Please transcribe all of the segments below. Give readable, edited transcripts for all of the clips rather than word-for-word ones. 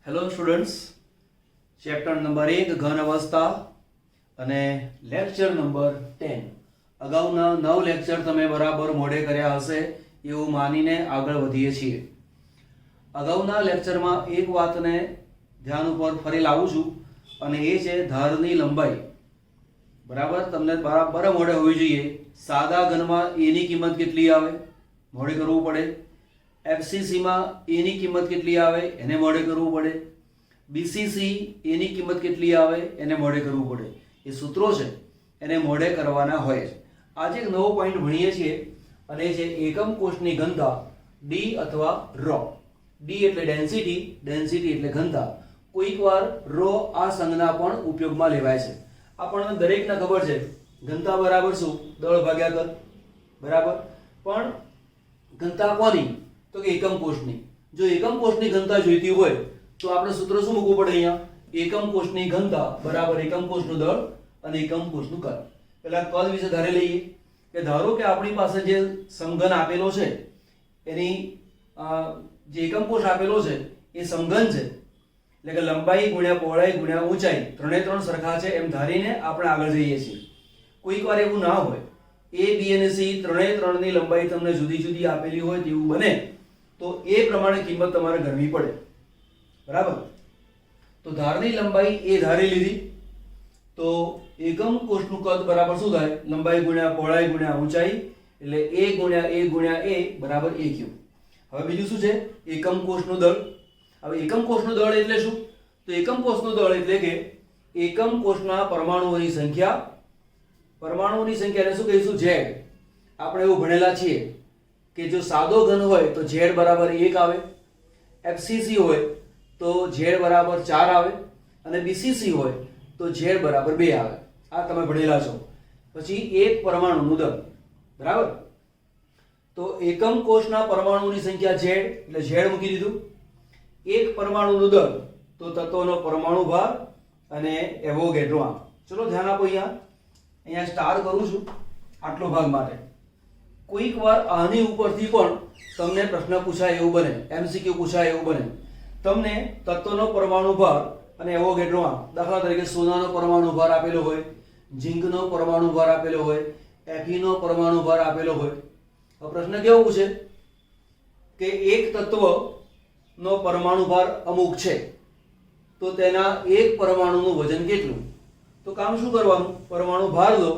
Hello students, chapter number 1 ઘન અવસ્થા અને લેક્ચર નંબર 10. અગાઉના 9 લેક્ચર તમે બરાબર મોઢે કર્યા હશે એવું માનીને આગળ વધીએ છીએ. અગાઉના લેક્ચરમાં એક વાતને ધ્યાન ઉપર ફરી લાવું છું અને એ છે ધારની લંબાઈ. બરાબર, તમને બરાબર મોઢે હોવી જોઈએ. સાદા ઘનમાં એની કિંમત કેટલી આવે મોઢે કરવું પડે. FCC માં એની કિંમત કેટલી આવે એને મોઢે કરવું પડે. BCC એની કિંમત કેટલી આવે એને મોઢે કરવું પડે. એ સૂત્રો છે એને મોઢે કરવાના હોય છે. આજે એક નવો પોઈન્ટ ભણીએ છીએ અને એ છે એકમ કોષની ઘનતા D અથવા ρ. D એટલે ડેન્સિટી, ડેન્સિટી એટલે ઘનતા. કોઈક વાર ρ આ સંજ્ઞા પણ ઉપયોગમાં લેવાય છે. આપણને દરેકને ખબર છે ઘનતા બરાબર શું? દળ ભાગ્યા કદ. બરાબર, પણ ઘનતા કોની? તો કે એકમ કોષની. જો એકમ કોષની ઘનતા જોઈતી હોય તો આપણે સૂત્ર શું મૂકવું પડે? અહીંયા એકમ કોષની ઘનતા બરાબર એકમ કોષનું દળ અને એકમ કોષનું કદ. પહેલા કદ વિશે ધારી લઈએ કે ધારો કે આપણી પાસે જે સમઘન આપેલો છે એની જે એકમ કોષ આપેલો છે એ સમઘન છે, એટલે કે લંબાઈ ગુણ્યા પહોળાઈ ગુણ્યા ઊંચાઈ ત્રણે સરખા છે એમ ધારીને આપણે આગળ જઈએ છીએ. કોઈક વાર એવું ના હોય, A, B અને C ત્રણેની લંબાઈ તમને જુદી જુદી આપેલી હોય તેવું બને તો એ પ્રમાણે કિંમત તમારે ગણવી પડે. બરાબર, તો ધારની લંબાઈ એ ધારી લીધી તો એકમ કોષનું કદ બરાબર શું થાય? લંબાઈ ગુણ્યા પહોળાઈ ગુણ્યા ઊંચાઈ, એટલે A ગુણ્યા A બરાબર A ક્યુબ. હવે બીજું શું છે? એકમ કોષનું દળ. હવે એકમ કોષનું દળ એટલે શું? તો એકમ કોષનું દળ એટલે કે એકમ કોષના પરમાણુઓની સંખ્યા. પરમાણુઓની સંખ્યાને શું કહીશું? Z. આપણે એવું ભણેલા છીએ કે જો સાદો ઘન હોય તો Z બરાબર 1 આવે, FCC હોય તો Z બરાબર 4 આવે અને BCC હોય તો Z બરાબર 2 આવે. આ તમે ભણેલા છો. પછી એક પરમાણુનું દળ. બરાબર, તો એકમ કોષના પરમાણુની સંખ્યા Z એટલે Z મૂકી દીધું. એક પરમાણુનું દળ તો તત્વનો પરમાણુ ભાર અને એવોગેડ્રો આંક. ચલો ધ્યાન આપો. અહીંયા સ્ટાર કરું છું આટલો ભાગ માટે. કોઈક વાર આની ઉપરથી પણ તમને પ્રશ્ન પૂછાય એવું બને, MCQ પૂછાય એવું બને. તમને તત્વનો પરમાણુ ભાર અને એવોગેડ્રો આંક, દાખલા તરીકે સોનાનો પરમાણુ ભાર આપેલો હોય, ઝીંકનો પરમાણુ ભાર આપેલો હોય, Fe નો પરમાણુ ભાર આપેલો હોય. હવે પ્રશ્ન કેવો પૂછે કે એક તત્વનો પરમાણુ ભાર અમુક છે તો તેના એક પરમાણુનું વજન કેટલું? તો કામ શું કરવાનું? પરમાણુ ભાર લો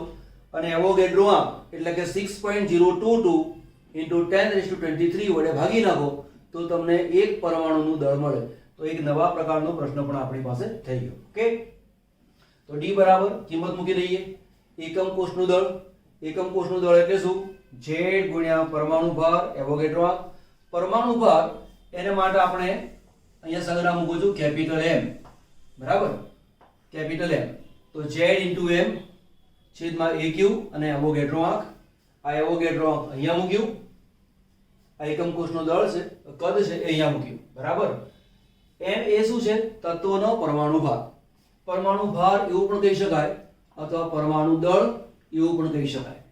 અને એવોગેડ્રો આંક એટલે કે 6.022 × 1023 વડે ભાગી નાખો તો તમને એક પરમાણુનું દળ મળે. તો એક નવા પ્રકારનો પ્રશ્ન પણ આપણી પાસે થઈ ગયો. ઓકે, તો D બરાબર કિંમત મૂકી દઈએ. એકમ કોષનું દળ. એકમ કોષનું દળ એટલે શું? Z ગુણ્યા પરમાણુ ભાર એવોગેડ્રો આંક. પરમાણુ ભાર એને માટે આપણે અહીંયા સંજ્ઞા મૂકું છું કેપિટલ M. બરાબર, કેપિટલ M. તો Z * M છેદમાં A ક્યુબ અને એવોગેડ્રો આંક. આ એવોગેડ્રો આંક અહીંયા મૂક્યું. આ એકમ કોષનો દળ છે, કદ છે એ અહીંયા મૂક્યું. બરાબર, M એ શું છે? તત્વનો પરમાણુ ભાર. પરમાણુ ભાર એવું પણ કહી શકાય અથવા પરમાણુ દળ એવું પણ કહી શકાય.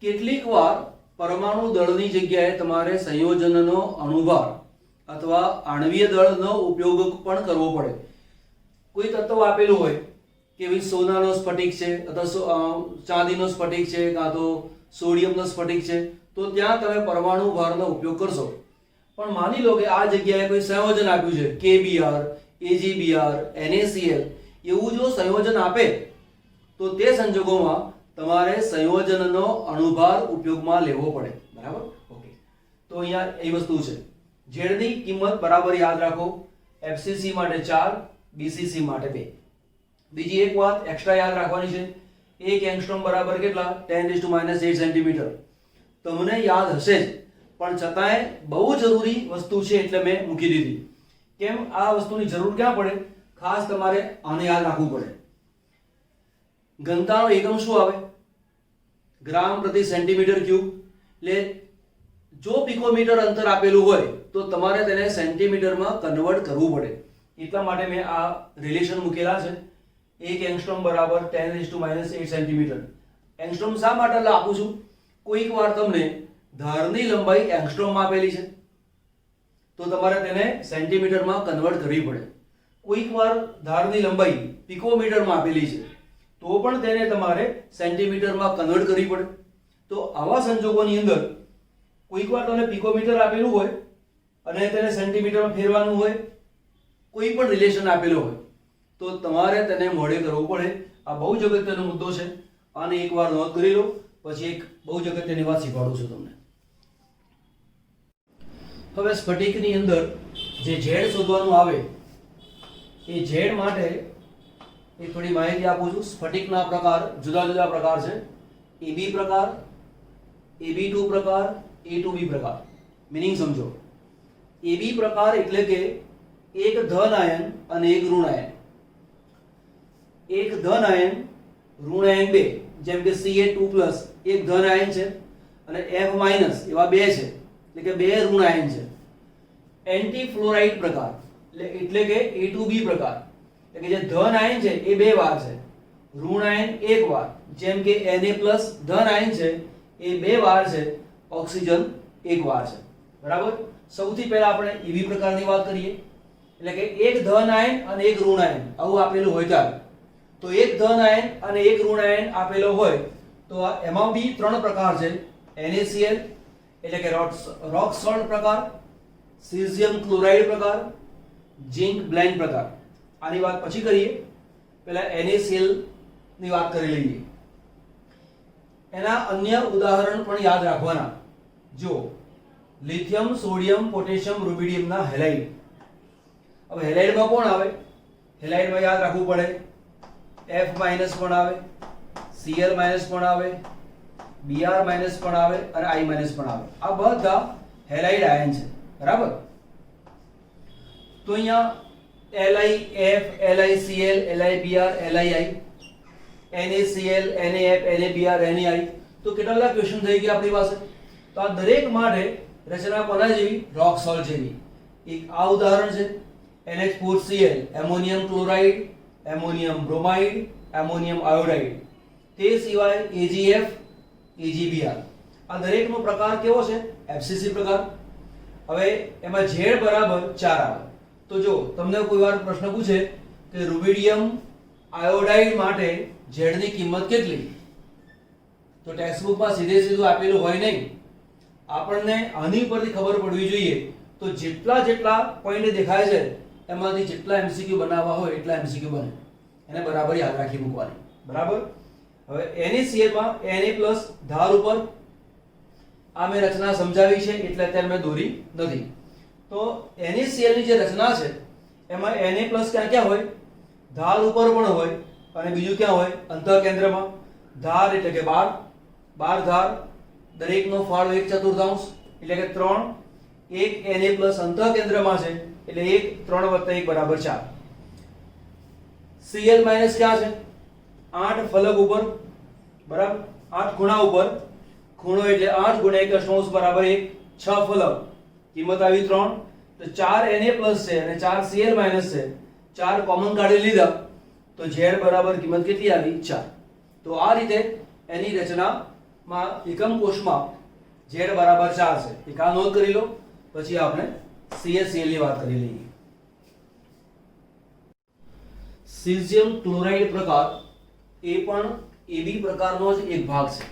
કેટલીક વાર પરમાણુ દળની જગ્યાએ તમારે સંયોજનનો અણુભાર અથવા આણ્વીય દળનો ઉપયોગ પણ કરવો પડે. કોઈ તત્વ આપેલું હોય કે ભાઈ સોનાનો સ્ફટિક છે અથવા ચાંદીનો સ્ફટિક છે કાં તો સોડિયમનો સ્ફટિક છે તો ત્યાં તમે પરમાણુ ભારનો ઉપયોગ કરશો. પણ માની લો કે આ જગ્યાએ કોઈ સંયોજન આપ્યું છે KBr, AgBr, NaCl એવું જો સંયોજન આપે તો તે સંજોગોમાં તમારે સંયોજનનો અણુભાર ઉપયોગમાં લેવો પડે. બરાબર, ઓકે. તો અહીંયા એ વસ્તુ છે. Z ની કિંમત બરાબર યાદ રાખો. FCC માટે 4, BCC માટે 2. બીજી એક વાત એક્સ્ટ્રા યાદ રાખવાની છે. 1 એંગસ્ટ્રોમ બરાબર કેટલા? 10⁻8 સેન્ટીમીટર. તમને યાદ હશે જ પણ છતાંય બહુ જરૂરી વસ્તુ છે એટલે મેં મૂકી દીધી. કેમ? આ વસ્તુની જરૂર ક્યાં પડે? ખાસ તમારે આને યાદ રાખવું પડે. ઘનતાનો એકમ શું આવે? ગ્રામ પ્રતિ સેન્ટીમીટર ક્યુબ. એટલે જો પિકોમીટર અંતર આપેલું હોય તો તમારે તેને સેન્ટીમીટરમાં કન્વર્ટ કરવું પડે. એટલા માટે મેં આ રિલેશન મૂકેલા છે. 1 એંગસ્ટ્રોમ બરાબર 10⁻8 સેન્ટીમીટર. એંગસ્ટ્રોમ શા માટે આપું છું? કોઈક વાર તમને ધારની લંબાઈ એંગસ્ટ્રોમમાં આપેલી છે તો તમારે તેને સેન્ટીમીટરમાં કન્વર્ટ કરવી પડે. કોઈક વાર ધારની લંબાઈ પિકોમીટરમાં આપેલી છે તો પણ તેને તમારે સેન્ટીમીટરમાં કન્વર્ટ કરવી પડે. તો આવા સંજોગોની અંદર કોઈક વાર તમને પિકોમીટર આપેલું હોય અને તેને સેન્ટીમીટરમાં ફેરવાનું હોય, કોઈ પણ રિલેશન આપેલું હોય તો તમારે તેને મોડે કરવું પડે. આ બહુ જ અગત્યનો મુદ્દો છે. આને એકવાર નોંધ કરી લો, પછી એક બહુ જ અગત્યની વાત શીખવાડું છું તમને. હવે સ્ફટિકની અંદર જે ઝેડ શોધવાનું આવે એ ઝેડ માટે એક થોડી માહિતી આપું છું. સ્ફટિકના પ્રકાર જુદા જુદા પ્રકાર છે. AB પ્રકાર, AB2 પ્રકાર, A2B પ્રકાર. મીનિંગ સમજો. AB પ્રકાર એટલે કે એક ધન આયન અને એક ઋણ આયન. એક ધન આયન ઋણ આયન બે, જેમ કે Ca2+ એક ધન આયન છે અને F- એવા બે છે, એટલે કે બે ઋણ આયન છે. એન્ટી ફ્લોરાઇડ પ્રકાર એટલે કે A2B પ્રકાર, એટલે કે જે ધન આયન છે એ બે વાર છે, ઋણ આયન એક વાર, જેમ કે Na+ ધન આયન છે એ બે વાર છે, ઓક્સિજન એક વાર છે. બરાબર. સૌથી પહેલા આપણે AB પ્રકારની વાત કરીએ, એટલે કે એક ધન આયન અને એક ઋણ આયન આવું આપેલું હોય ત્યારે. તો એક ધન આયન અને એક ઋણ આયન આપેલો હોય તો એમાં બી ત્રણ પ્રકાર છે. NaCl એટલે કે રોક સોલ્ટ પ્રકાર, સીઝિયમ ક્લોરાઇડ પ્રકાર, ઝિંક બ્લેન્ડ પ્રકાર. આની વાત પછી કરીએ. પહેલા NaCl ની વાત કરી લઈએ. એના અન્ય ઉદાહરણ પણ યાદ રાખવાના. જો લિથિયમ, સોડિયમ, પોટેશિયમ, રૂબિડિયમના હેલાઇડ. હવે હેલાઇડમાં કોણ આવે? હેલાઇડમાં યાદ રાખવું પડે F- પણ આવે, Cl- પણ આવે, Br- પણ આવે અને I- પણ આવે. આ બધા હેલાઇડ આયન છે. બરાબર. તો અહીંયા LiF, LiCl, LiBr, LiI, NaCl, NaF, NaBr, NaI. તો કેટલા બધા ક્વેશ્ચન થઈ ગયા આપણી પાસે. તો આ દરેક માટે રચના કોના જેવી? રોક સોલ્ટ જેવી. એક આ ઉદાહરણ છે NH4Cl, ammonium chloride, ammonium bromide, ammonium iodide. તે સિવાય AgF, AgBr. આ દરેકનો પ્રકાર કેવો છે? FCC પ્રકાર. હવે એમાં ઝેડ બરાબર 4 આવે. તો જો તમને કોઈ વાર પ્રશ્ન પૂછે કે રૂબિડિયમ આયોડાઇડ માટે ઝેડની કિંમત કેટલી, તો ટેક્સ્ટબુકમાં સીધું આપેલું હોય નહીં. આપણને આની પરથી ખબર પડવી જોઈએ. તો જેટલા પોઈન્ટ દેખાય છે એમાંથી જેટલા MCQ બનાવવા હોય એટલા MCQ બને. એને બરાબર યાદ રાખી મૂકવાની. બરાબર. હવે NaCl માં Na+ ધાર ઉપર આ મેં રચના સમજાવી છે એટલે અત્યારે મેં દોરી નથી. તો NaCl ની જે રચના છે એમાં Na+ ક્યાં હોય? ધાર ઉપર પણ હોય અને બીજું ક્યાં હોય? અંતઃકેન્દ્રમાં. ધાર એટલે કે 12 ધાર, દરેકનો ફાળો 1/4 એટલે કે 3. એક Na+ અંતઃકેન્દ્રમાં છે એટલે 1 3 + 1 = 4. Cl- ક્યાં છે? 8 ફલક ઉપર. બરાબર. 8 ખૂણા ઉપર. ખૂણો એટલે 8 × 1 = 1, 6 ફલક. કિંમત આવી 3. તો 4 Na+ છે અને 4 Cl- છે. 4 કોમન કાઢી લીધા તો Z બરાબર કિંમત કેટલી આવી? 4. તો આ રીતે એની રચનામાં એકમ કોષમાં Z બરાબર 4 છે. એક આ નોંધ કરી લો. પછી આપણે CaCl ની વાત કરી લઈએ. સીઝિયમ ક્લોરાઇડ પ્રકાર એ પણ AB પ્રકારનો જ એક ભાગ છે.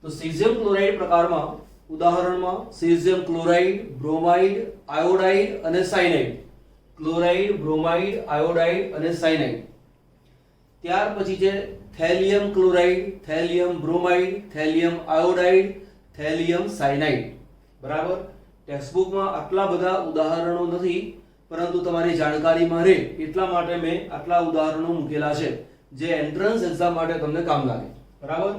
તો સીઝિયમ ક્લોરાઇડ પ્રકારમાં ઉદાહરણમાં સીઝિયમ ક્લોરાઇડ, બ્રોમાઇડ, આયોડાઇડ અને સાયનાઇડ. ક્લોરાઇડ, બ્રોમાઇડ, આયોડાઇડ અને સાયનાઇડ. ત્યાર પછી છે thallium chloride, thallium bromide, thallium iodide, thallium cyanide. બરાબર. ટેક્સ્ટબુકમાં આટલા બધા ઉદાહરણો નથી, પરંતુ તમારી જાણકારીમાં રહે એટલા માટે મેં આટલા ઉદાહરણો મૂકેલા છે જે એન્ટ્રન્સ એક્ઝામ માટે તમને કામ લાગે. બરાબર.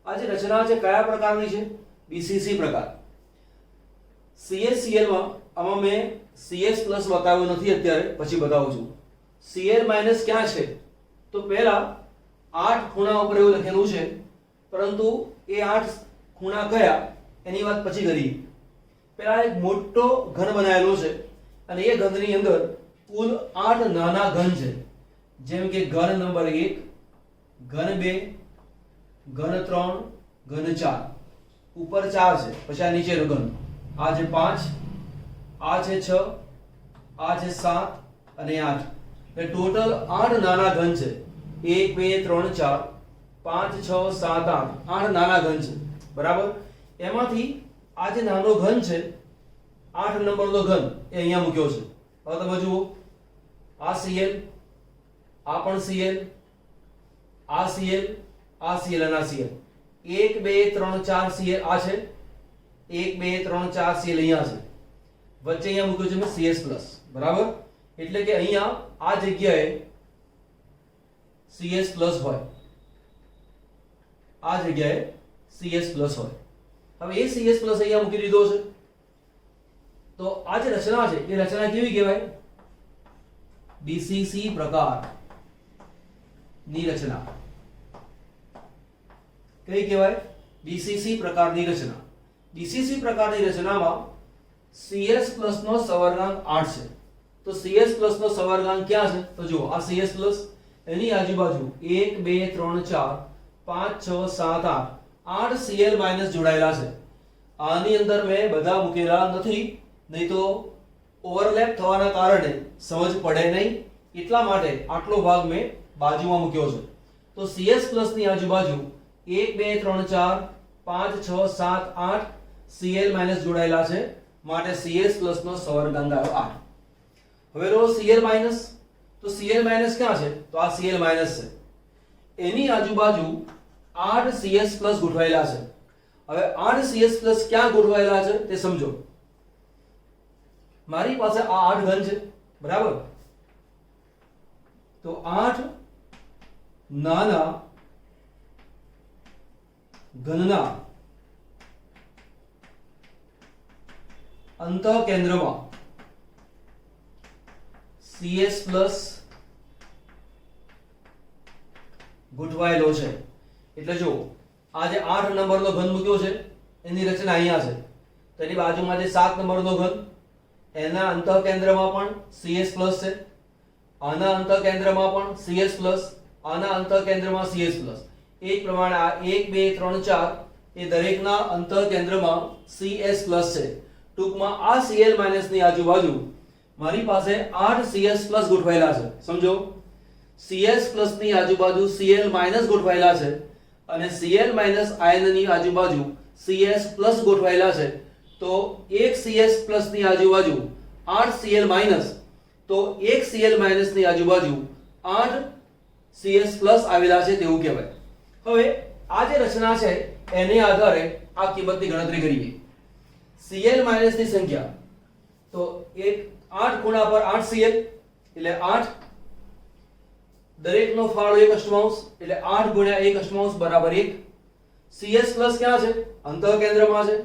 આ જે રચના છે કયા પ્રકારની છે? BCC પ્રકાર. CaCl માં આમાં મેં CS+ બતાવ્યો નથી અત્યારે, પછી બતાવું છું. Cl- ક્યાં છે? તો પહેલા 8 ખૂણા ઉપર એવું લખેલું છે, પરંતુ એ 8 ખૂણા કયા એની વાત પછી કરીએ. પહેલા એક મોટો ઘન બનાવેલો છે અને એ ઘનની અંદર કુલ 8 નાના ઘન છે. જેમ કે ઘન નંબર 1, ઘન 2, ઘન 3, ઘન 4. ઉપર 4 છે, પછી આ નીચેનો ઘન. આ છે 5, આ છે 6, આ છે 7 અને 8. એટલે ટોટલ 8 નાના ઘન છે. 1 2 3 4 5 6 7 8 8 નાના ઘન છે. બરાબર. એમાંથી આ જે નાનો ઘન છે 8 નંબરનો ઘન એ અહીંયા મૂક્યો છે. હવે તમે જુઓ, આ Cl, આ પણ Cl, આ Cl, આ Cl અને આ Cl. 1 2 3 4 Cl આ છે, 1 2 3 4 Cl અહીંયા છે, વચ્ચે અહીંયા મૂક્યો છે મેં CS+. બરાબર. એટલે કે અહીંયા આ જગ્યાએ CS+ હોય, આ જગ્યાએ CS+ હોય. હવે એ CS+ અહીંયા મૂકી દીધો છે. તો આ જે રચના છે એ રચના કેવી કહેવાય? BCC પ્રકાર ની રચના. કઈ કહેવાય? BCC પ્રકારની રચના. BCC પ્રકારની રચનામાં CS+ નો સવર્ગાંક 8 છે. તો CS+ નો સવર્ગાંક ક્યાં છે? તો જુઓ, આ CS+, એની આજુબાજુ 1 2 3 4 5 6 7 8 8 Cl- જોડાયેલા છે. આની અંદર મેં બધા મૂકેલા નથી, નહીં તો ઓવરલેપ થવાના કારણે સમજ પડે નહીં, એટલા માટે આટલો ભાગ મેં બાજુમાં મૂક્યો છે. તો CS+ ની આજુબાજુ 1 2 3 4 5 6 7 8 Cl- જોડાયેલા છે, માટે CS+ નો સવર્ગાંક આવ્યો 8. હવે રો Cl-, તો Cl- ક્યાં છે? તો આ Cl- છે. એની આજુબાજુ 8 CS+ ગોઠવાયેલા છે. હવે 8 CS+ ક્યાં ગોઠવાયેલા છે તે સમજો. મારી પાસે આ 8 ઘન છે. બરાબર. તો 8 નાના ઘનના અંતઃકેન્દ્રમાં CS+ ગોઠવાયેલો છે. એટલે જો આ જે 8 નંબરનો ઘન મૂક્યો છે એની રચના અહીંયા છે. તો એની બાજુમાં જે 7 નંબરનો ઘન, એના અંતઃકેન્દ્રમાં પણ CS+ છે, આના અંતઃકેન્દ્રમાં પણ CS+, આના અંતઃકેન્દ્રમાં CS+. એ જ પ્રમાણે આ 1 2 3 4 એ દરેકના અંતઃકેન્દ્રમાં CS+ છે. ટૂંકમાં આ Cl- ની આજુબાજુ મારી પાસે 8 CS+ ગોઠવાયેલા છે. સમજો, CS+ ની આજુબાજુ Cl- ગોઠવાયેલા છે અને Cl- આયનની આજુબાજુ CS+ ગોઠવાયેલા છે. તો એક CS+ ની આજુબાજુ 8 Cl-, તો એક Cl- ની આજુબાજુ 8 CS+ આવેલા છે તેવું કહેવાય. હવે આ જે રચના છે એને આધારે આ કિંમતની ગણતરી કરીએ. Cl- ની સંખ્યા, તો 8 ખૂણા પર 8 Cl એટલે 8, દરેકનો ફાળો 1/8 એટલે 8 ગુણ્યા 1/8 બરાબર 1. CS+ ક્યાં છે? અંતઃકેન્દ્રમાં છે.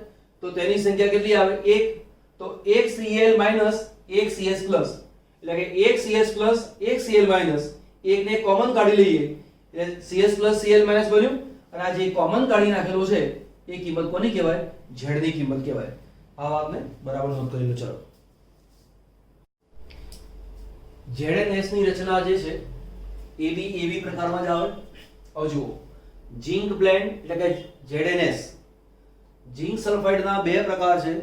તો તેની સંખ્યા કેટલી આવે? 1. તો 1 Cl- 1 CS+, એટલે કે 1 CS+, 1 Cl-, એકને કોમન કાઢી લઈએ એટલે CS+ Cl- બન્યું. અને આ જે કોમન કાઢી નાખેલો છે એ કિંમત કોની કહેવાય? Z ની કિંમત કહેવાય. આ વાતને બરાબર નોંધ કરી લો. ચલો, ZnS ની રચના જે છે એ બી એવી પ્રકારમાં જ આવે. હવે જુઓ, ઝિંક બ્લેન્ડ એટલે કે ZnS. ઝિંક સલ્ફાઇડના બે પ્રકાર છે,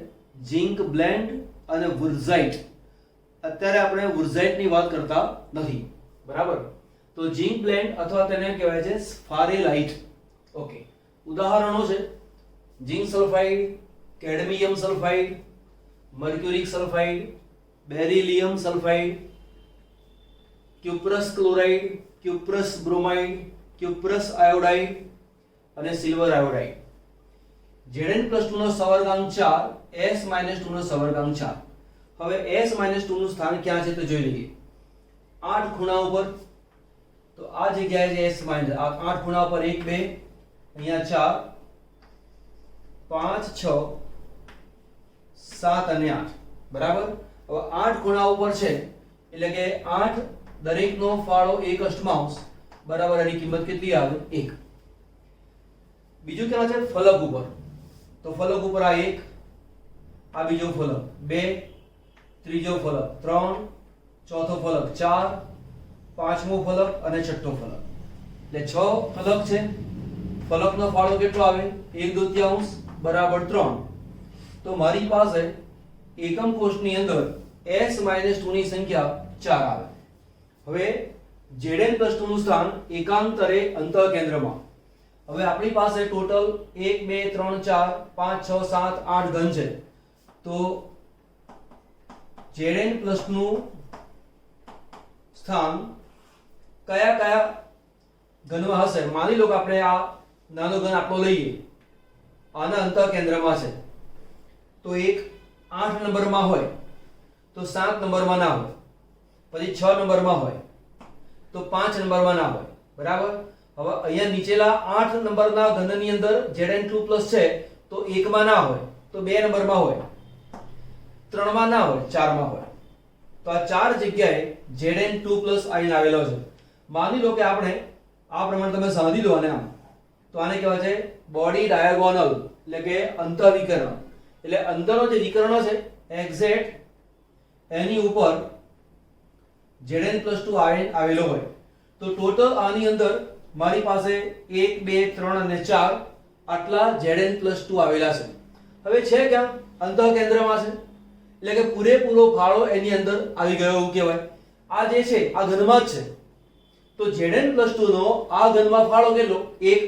ઝિંક બ્લેન્ડ અને વુર્ઝાઇટ. અત્યારે આપણે વુર્ઝાઇટની વાત કરતા નથી. બરાબર. તો ઝિંક બ્લેન્ડ અથવા તેને કહેવાય છે સ્ફારેલાઇટ. ઓકે, ઉદાહરણો છે zinc sulphide, cadmium sulphide, mercuric sulphide, beryllium sulphide, cuprous chloride, cuprous bromide, cuprous iodide અને સિલ્વર આયોડાઇડ. Zn+2 નો સવર્ગાંક 4, S-2 નો સવર્ગાંક 4. હવે S-2 નું સ્થાન ક્યાં છે તો જોઈ લઈએ. 8 ખૂણા ઉપર, તો આ જગ્યાએ છે S-, આ 8 ખૂણા ઉપર 1 2, અહીંયા 4 5 6 7 અને 8. બરાબર. હવે 8 ખૂણા ઉપર છે એટલે કે 8 દરેકનો ફાળો 1/8 બરાબર. એની કિંમત કેટલી આવે? 1. બીજું ક્યાં છે? ફલક ઉપર. તો ફલક ઉપર આ 1, આ બીજો ફલક 2, ત્રીજો ફલક 3, ચોથો ફલક 4, પાંચમો ફલક અને છઠ્ઠો ફલક. એટલે 6 ફલક છે. ફલકનો ફાળો કેટલો આવે? 1/2 બરાબર 3. તો મારી પાસે એકમ કોષની અંદર s - 2 ની સંખ્યા 4 આવે. હવે Zn + 2 નું સ્થાન એકાંતરે અંતઃકેન્દ્રમાં. હવે આપણી પાસે ટોટલ 1 2 3 4 5 6 7 8 ઘન છે. તો Zn + નું સ્થાન કયા કયા ઘનમાં હશે? માની લો કે આપણે આ નાનો ઘન આટલો લઈએ, આના અંતઃકેન્દ્રમાં છે, તો એક 8 નંબરમાં હોય, તો 7 નંબરમાં ના હોય, પછી 6 નંબરમાં હોય, તો 5 નંબરમાં ના હોય. બરાબર. હવે અહીંયા નીચેલા 8 નંબરના ઘનની અંદર Zn2+ છે, તો 1 માં ના હોય, તો 2 નંબરમાં હોય, 3 માં ના હોય, 4 માં હોય. તો આ 4 જગ્યાએ Zn2+ આવીને આવેલો છે. માની લો કે આપણે આ પ્રમાણે તમે સાધી લો, અને આમ, તો આને કહેવાય છે બોડી ડાયાગોનલ, એટલે કે અંતઃવિકર્ણ. એટલે અંદરનો જે વિકર્ણ છે એક્ઝેક્ટ એની ઉપર Zn+2 આવેલો હોય. તો ટોટલ આની અંદર મારી પાસે 1 2 3 અને 4 આટલા Zn+2 આવેલા છે. હવે છે ક્યાં? અંતઃકેન્દ્રમાં છે, એટલે કે પૂરેપૂરો ફાળો એની અંદર આવી ગયો એવું કહેવાય. આ જે છે આ ઘનમાં જ છે, તો Zn+2 નો આ ઘનમાં ફાળો કેટલો? 1.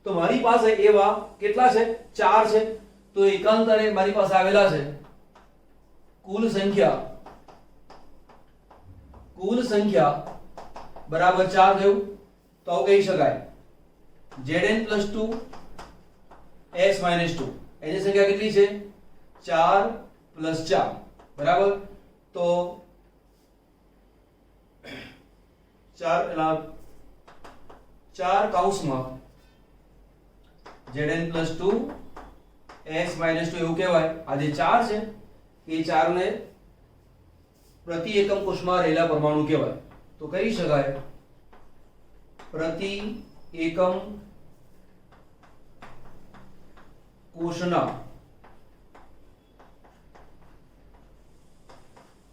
તો મારી પાસે એવા કેટલા છે? 4 છે. તો એકાંતરે મારી પાસે આવેલા છે કુલ સંખ્યા બરાબર 4 થયું. તો આવું કહી શકાય Zn+2 s - 2 એની સંખ્યા કેટલી છે? 4 + 4. બરાબર. તો 4 કૌંસમાં Zn+2 s - 2 એવું કહેવાય. આ જે 4 છે એ 4 ને પ્રતિ એકમ કોષમાં રહેલા પરમાણુ કહેવાય. તો કહી શકાય પ્રતિ એકમ કોષના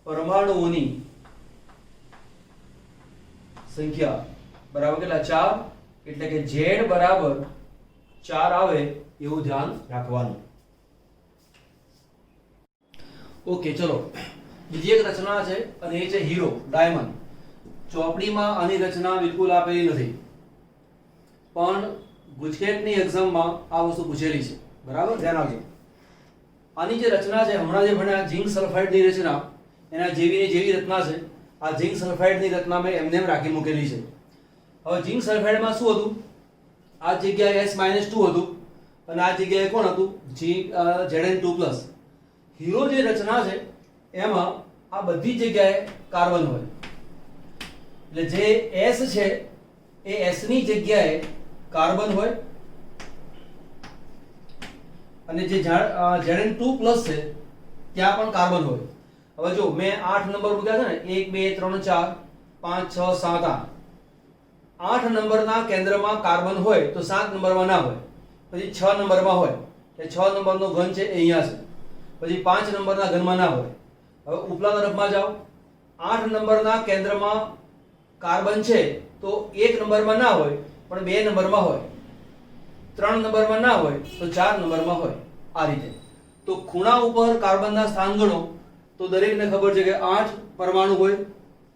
પરમાણુઓની સંખ્યા બરાબર કેટલા? 4. એટલે કે Z બરાબર 4 આવે એવું ધ્યાન રાખવાનું. ઓકે, ચલો બીજી એક રચના છે, અને એ છે હીરો ડાયમંડ. ચોપડીમાં આની રચના બિલકુલ આપેલી નથી, પણ ગુજકેટની એક્ઝામમાં આ વસ્તુ પૂછેલી છે. બરાબર, ધ્યાન આપજો. આની જે રચના છે, હમણાં જે ભણ્યા ઝિંક સલ્ફાઇડની રચના, એના જેવી રચના છે. આ ઝિંક સલ્ફાઇડની રચના મેં એમને રાખી મૂકેલી છે. હવે ઝિંક સલ્ફાઇડમાં શું હતું? આ જગ્યાએ s - 2 હતું, અને આ જગ્યાએ કોણ હતું? Zn2+. હીરો જે રચના છે એમાં આ બધી જગ્યાએ કાર્બન હોય. એટલે જે s છે એ s ની જગ્યાએ કાર્બન હોય, અને જે Zn2+ છે ત્યાં પણ કાર્બન હોય. હવે જો મેં 8 નંબર મૂક્યા છે ને, 1 2 3 4 5 6 7 8. 8 નંબરના કેન્દ્રમાં કાર્બન હોય તો 7 નંબરમાં ના હોય, પછી 6 નંબરમાં હોય, એટલે 6 નંબરનો ઘન છે એ અહીંયા છે, પછી 5 નંબરના ઘનમાં ના હોય. હવે ઉપલા તરફમાં જાઓ, 8 નંબરના કેન્દ્રમાં કાર્બન છે તો 1 નંબરમાં ના હોય, પણ 2 નંબરમાં હોય, 3 નંબરમાં ના હોય તો 4 નંબરમાં હોય. આ રીતે તો ખૂણા ઉપર કાર્બનના સ્થાન ગણો તો દરેકને ખબર છે કે 8 પરમાણુ હોય,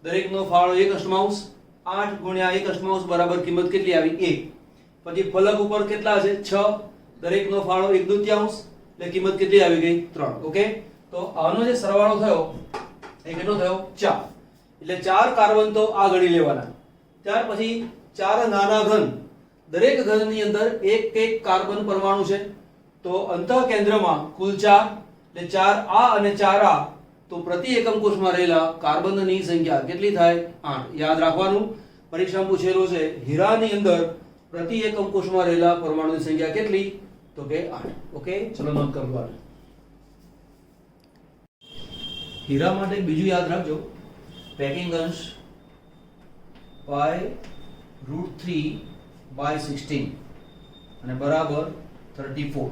દરેકનો ફાળો 1/8. 8 × 1/8 બરાબર કિંમત કેટલી આવી? 1. પછી ફલક ઉપર કેટલા છે? 6. દરેકનો ફાળો 1/2, એટલે કિંમત કેટલી આવી ગઈ? 3. ઓકે, તો આનો જે સરવાળો થયો એ કેટલો થયો? 4. એટલે 4 કાર્બન તો આ ગણી લેવાના. ત્યાર પછી 4 નાના ઘન, દરેક ઘનની અંદર એક કાર્બન પરમાણુ છે. તો અંતઃકેન્દ્રમાં કુલ 4, એટલે 4 આ અને 4 આ. તો પ્રતિ એકમ કોષમાં રહેલા કાર્બનની સંખ્યા કેટલી થાય? 8. યાદ રાખવાનું, પરીક્ષામાં પૂછેલો છે હીરાની અંદર પ્રતિ એકમ કોષમાં રહેલા પરમાણુની સંખ્યા કેટલી? તો કે 8. ઓકે, ચલો નોંધ કરો. હીરા માટે બીજું યાદ રાખજો, પેકિંગ અંશ √3/16 અને બરાબર 34,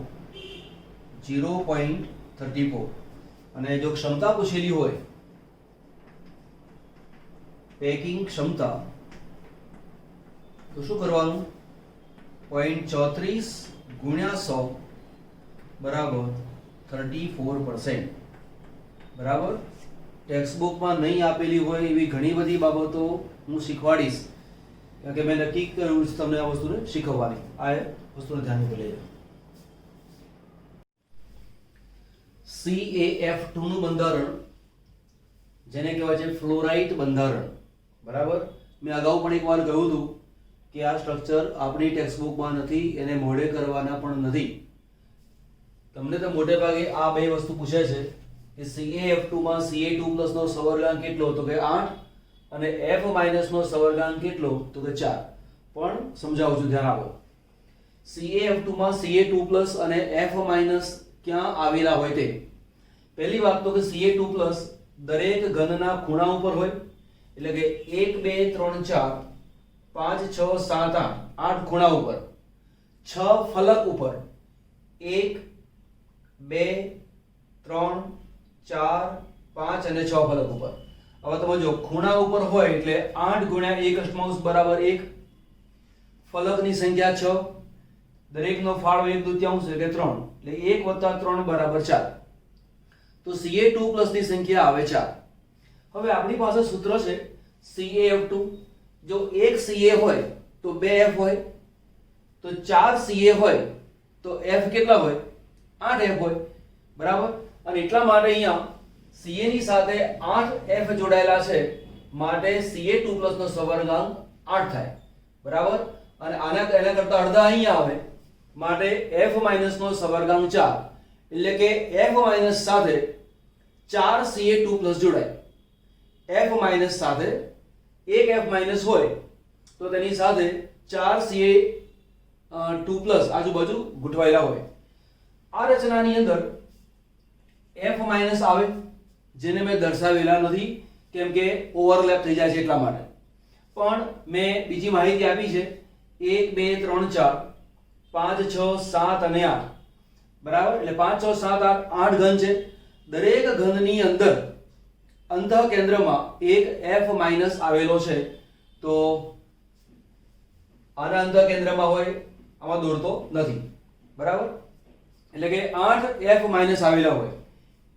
0.34. અને જો ક્ષમતા પૂછેલી હોય, પેકિંગ ક્ષમતા, તો શું કરવાનું? 0.34 × 100 બરાબર 34%. બરાબર. ટેક્સ્ટ બુકમાં નહીં આપેલી હોય એવી ઘણી બધી બાબતો હું શીખવાડીશ, કારણ કે મેં નક્કી કર્યું છે તમને આ વસ્તુને શીખવવાની. આ વસ્તુને ધ્યાન ઉપર લેજો. CaF2 નું બંધારણ, જેને કહેવાય છે ફ્લોરાઇટ બંધારણ. બરાબર. મેં અગાઉ પણ એકવાર કહ્યું હતું કે આ સ્ટ્રક્ચર આપણી ટેક્સ્ટ બુકમાં નથી, એને મોઢે કરવાના પણ નથી. તમને તો મોટે ભાગે આ બે વસ્તુ પૂછે છે કે CaF2 માં Ca2+ નો સવર્ગાંક કેટલો, તો કે 8, અને F- નો સવર્ગાંક કેટલો, તો કે 4. પણ સમજાવું છું, ધ્યાન આપો. CaF2 માં Ca2+ અને F- ક્યાં આવેલા હોય તે. પહેલી વાત તો કે Ca2+ દરેક ઘનના ખૂણા ઉપર હોય, એટલે કે 1 2 3 4 5 6 7 8 8 ખૂણા ઉપર, 6 ફલક ઉપર, 1 2 3 4 5 અને 6 ફલક ઉપર. હવે તમે જો ખૂણા ઉપર હોય એટલે 8 ગુણ્યા 1/8 બરાબર 1. ફલકની સંખ્યા 6, દરેકનો ફાળો 1/2 એટલે 3, એટલે 1 + 3 બરાબર 4. તો Ca2+ ની સંખ્યા આવે 4. હવે આપણી પાસે સૂત્ર છે CaF2. જો 1 Ca હોય તો 2 F હોય, તો 4 Ca હોય તો F કેટલા હોય? 8 F હોય. બરાબર. અને એટલા માટે અહીંયા Ca ની સાથે 8 F જોડાયેલા છે, માટે Ca2+ નો સવર્ગાંક 8 થાય. બરાબર. અને એના કરતા અડધા અહીંયા આવે, માટે F- નો સવર્ગાંક 4, એટલે કે F- સાથે 4 Ca2+ જોડાય. F- સાથે એક F- હોય તો તેની સાથે 4 Ca2+ આજુબાજુ ગોઠવાયેલા હોય. આ રચનાની અંદર F- આવે, જેને મેં દર્શાવેલા નથી કેમ કે ઓવરલેપ થઈ જાય છે એટલા માટે. પણ મેં બીજી માહિતી આપી છે 1 2 3 4 5 6 7 અને 8. બરાબર. એટલે 5 6 7 8 8 ઘન છે. દરેક ઘનની અંદર અંતઃ કેન્દ્રમાં એક F- આવેલો છે. તો આના અંતઃ કેન્દ્રમાં હોય, આમાં દોરતો નથી. બરાબર. એટલે કે 8 F- આવેલા હોય,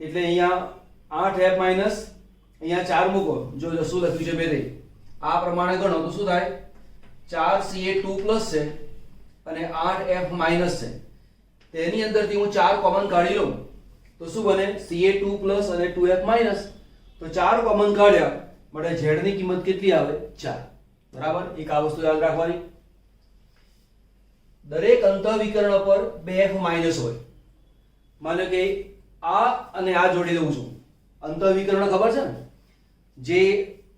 એટલે અહીંયા 8 F-, અહીંયા 4 મૂકો. જો શું લખ્યું છે બે તે આ પ્રમાણે ગણો તો શું થાય? 4 Ca2+ છે અને 8 F- છે. તેની અંદરથી હું 4 કોમન કાઢી લઉં તો શું બને? Ca2+ અને 2 F-. તો 4 કોમન કાઢ્યા, માટે Z ની કિંમત કેટલી આવે? 4. બરાબર. એક આ વસ્તુ યાદ રાખવાની. દરેક અંતઃવિકર્ણ પર 2 F- હોય. માનો કે આ અને આ જોડી દઉં છું. અંતઃવિકર્ણ ખબર છે ને? જે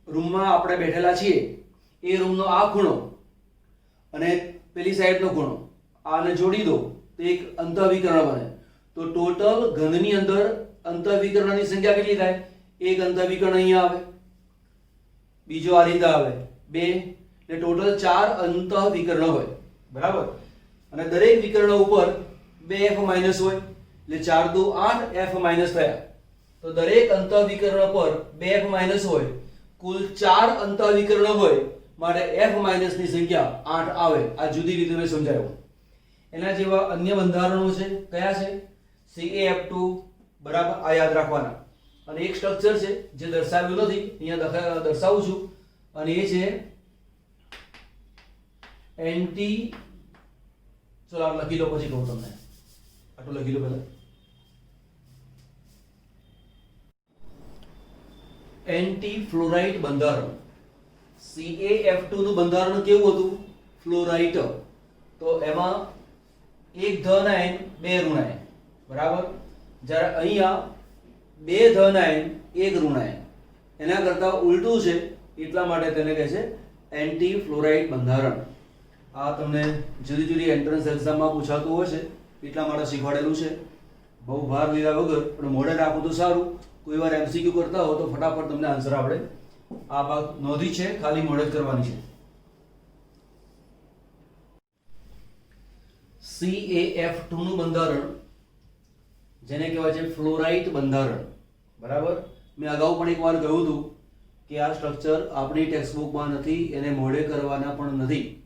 રૂમમાં આપણે બેઠેલા છીએ એ રૂમનો આ ખૂણો અને પેલી સાઈડનો ખૂણો, આને જોડી દો તો એક અંતઃવિકર્ણ બને. તો ટોટલ ઘનની અંદર અંતઃવિકર્ણની સંખ્યા કેટલી થાય? એક અંતઃવિકર્ણ અહીંયા આવે, બીજો આ રીતે આવે 2, એટલે ટોટલ 4 અંતઃવિકર્ણ હોય. બરાબર. અને દરેક વિકર્ણ ઉપર 2 F- હોય, એટલે 4 દુ 8 F- થયા. તો દરેક અંતઃવિકર્ણ પર 2 F- હોય, કુલ 4 અંતઃવિકર્ણ હોય, માટે F- ની સંખ્યા 8 આવે. આ જુદી રીતે મેં સમજાવ્યું. એના જેવા અન્ય બંધારણો છે. કયા છે? CaF2. બરાબર. આ યાદ રાખવાના. અને એક સ્ટ્રક્ચર છે જે દર્શાવ્યું નથી, અહીંયા દર્શાવું છું, અને એ છે એન્ટી. ચલો આ લખી લો, પછી કહું તમને. આટલું લખી લો પહેલા. એન્ટી ફ્લોરાઇટ બંધારણ. CaF2 નું બંધારણ કેવું હતું? ફ્લોરાઇટ. તો એમાં એક ધન આયન, બે ઋણ આયન. બરાબર. જ્યારે અહીંયા બે ધન આયન, એક ઋણ આયન. એના કરતા ઉલટું છે, એટલા માટે તેને કહે છે એન્ટી ફ્લોરાઇટ બંધારણ. આ તમને જુદી જુદી એન્ટ્રન્સ એક્ઝામમાં પૂછાતું હોય છે, એટલા માટે શીખવાડેલું છે. બહુ ભાર લીધા વગર પણ મોઢે રાખવું તો સારું. કોઈ વાર MCQ કરતા હો તો ફટાફટ તમને આન્સર આપણે આ ભાગ નોંધી છે, ખાલી મોઢે જ કરવાની છે. CaF2 નું બંધારણ, જેને કહેવાય છે ફ્લોરાઇટ બંધારણ. બરાબર. મેં અગાઉ પણ એકવાર કહ્યું હતું કે આ સ્ટ્રક્ચર આપણી ટેક્સ્ટ બુકમાં નથી, એને મોઢે કરવાના પણ નથી.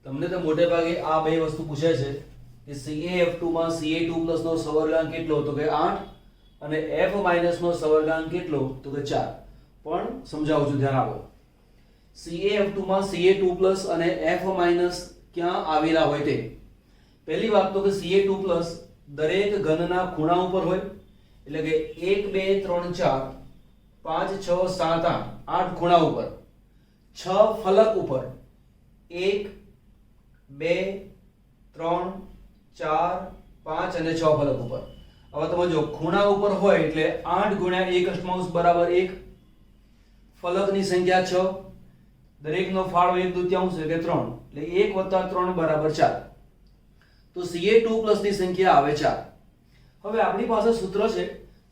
તમને તો મોટે ભાગે આ બે વસ્તુ પૂછે છે કે CaF2 માં Ca2+ નો સવર્ગાંક કેટલો તો કે 8 અને F- નો સવર્ગાંક કેટલો તો કે 4 પણ સમજાવું છું ધ્યાન આપો CaF2 માં Ca2+ અને F- ક્યાં આવેલા હોય તે પહેલી વાત તો કે Ca2+ દરેક ઘનના ખૂણા ઉપર હોય એટલે કે 1 2 3 4 5 6 7 8 8 ખૂણા ઉપર 6 ફલક ઉપર 1 2 3 4 5 અને 6 ફલક ઉપર હવે તમે જો ખૂણા ઉપર હોય એટલે 8 ગુણ્યા 1 બરાબર 1 ફલકની સંખ્યા 6 દરેકનો ફાળો 1/2 એટલે 3 એટલે 1 + 3 બરાબર 4 તો Ca2+ ની સંખ્યા આવે 4 હવે આપણી પાસે સૂત્ર છે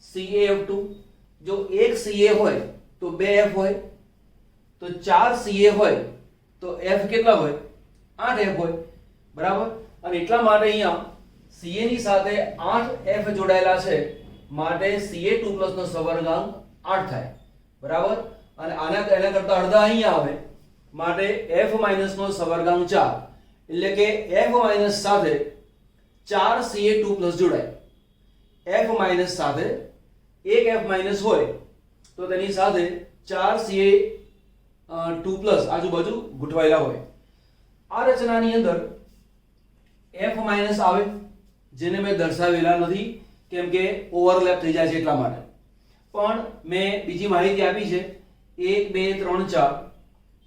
CaF2 જો 1 Ca હોય તો 2 F હોય તો 4 Ca હોય તો F કેટલા હોય 8 F હોય બરાબર અને એટલા માટે અહીંયા Ca ની સાથે 8 F જોડાયેલા છે માટે Ca2+ નો સવર્ગાંક 8 થાય બરાબર અને એના કરતા અડધા અહીંયા આવે માટે F- નો સવર્ગાંક 4 એટલે કે F- સાથે 4 Ca2+ જોડાય F- સાથે એક F- હોય તો તેની સાથે 4 Ca2+ આજુબાજુ ગોઠવાયેલા હોય આ રચનાની અંદર F- આવે જેને મેં દર્શાવેલા નથી કેમ કે ઓવરલેપ થઈ જાય છે એટલા માટે પણ મેં બીજી માહિતી આપી છે 1 2 3 4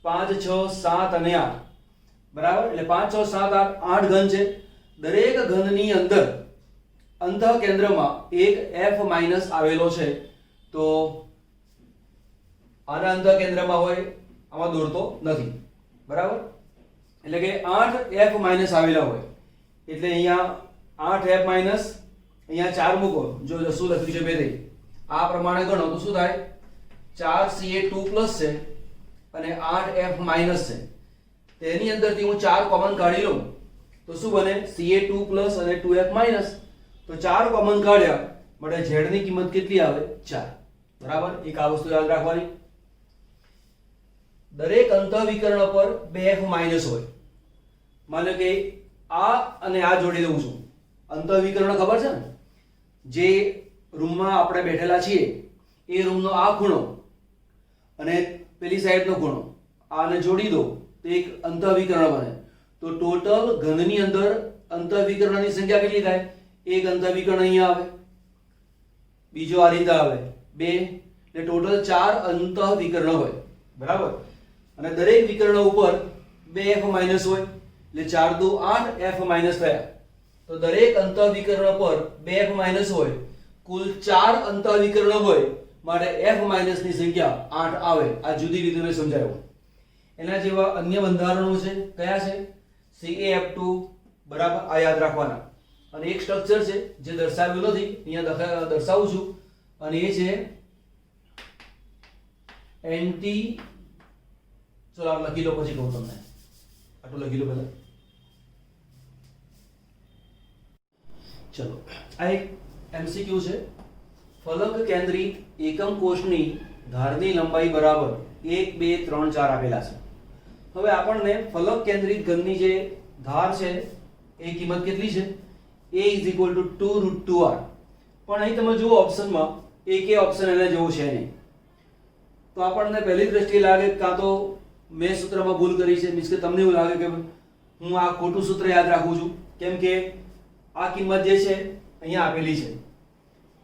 5 6 7 અને 8 બરાબર એટલે 5 6 7 8 8 ઘન છે દરેક ઘનની અંદર અંતઃ કેન્દ્રમાં એક F- આવેલો છે તો આના અંતઃ કેન્દ્રમાં હોય આમાં દોરતો નથી બરાબર એટલે કે 8 F- આવેલા હોય એટલે અહીંયા 8 F- અહીંયા 4 મૂકો જો શું લખ્યું છે બે થઈ આ પ્રમાણે ગણો તો શું થાય 4 Ca2+ છે અને 8 F- છે તેની અંદરથી હું 4 કોમન કાઢી લઉં તો શું બને Ca2+ અને 2F- તો 4 કોમન કાઢ્યા માટે z ની કિંમત કેટલી આવે 4 બરાબર એક આ વસ્તુ યાદ રાખવાની દરેક અંતઃ વિકર્ણ પર 2 F- હોય માનો કે આ અને આ જોડી દઉં છું અંતઃ વિકર્ણ ખબર છે ને જે રૂમમાં આપણે બેઠેલા છીએ એ રૂમનો આ ખૂણો અને પેલી સાઈડનો ખૂણો આને જોડી દો તો એક અંતઃ વિકર્ણ બને તો ટોટલ ઘનની અંદર અંતઃ વિકર્ણની સંખ્યા કેટલી થાય એક અંતઃ વિકર્ણ અહીંયા આવે બીજો આ રીતે આવે 2 એટલે ટોટલ 4 અંતઃ વિકર્ણ હોય બરાબર અને દરેક વિકર્ણ ઉપર 2 F- હોય એટલે 4 દુ 8 F- થયા તો દરેક અંતઃ વિકર્ણ પર 2 F- હોય કુલ 4 અંતઃ વિકર્ણ હોય માટે F- ની સંખ્યા 8 આવે આ જુદી રીતે મેં સમજાવ્યું એના જેવા અન્ય બંધારણો છે કયા છે CaF2 બરાબર આ યાદ રાખવાના અને એક સ્ટ્રક્ચર છે જે દર્શાવ્યું નથી અહીંયા દર્શાવું છું અને એ છે એન્ટી ચલો આ લખી લો પછી કહું તમને આટલું લખી લો પહેલા ચલો આ એક MCQ છે ફલક કેન્દ્રિત એકમ કોષની ધારની લંબાઈ બરાબર 1 2 3 4 આપેલા છે હવે આપણને ફલક કેન્દ્રિત ઘનની જે ધાર છે એ કિંમત કેટલી છે a = 2√2r પણ અહીં તમે જુઓ ઓપ્શનમાં એકે ઓપ્શન એને જેવું છે નહીં તો આપણને પહેલી દ્રષ્ટિએ લાગે કાં તો મેં સૂત્રમાં ભૂલ કરી છે મીન્સ કે તમને એવું લાગે કે હું આ ખોટું સૂત્ર યાદ રાખું છું કેમ કે આ કિંમત જે છે અહીંયા આપેલી છે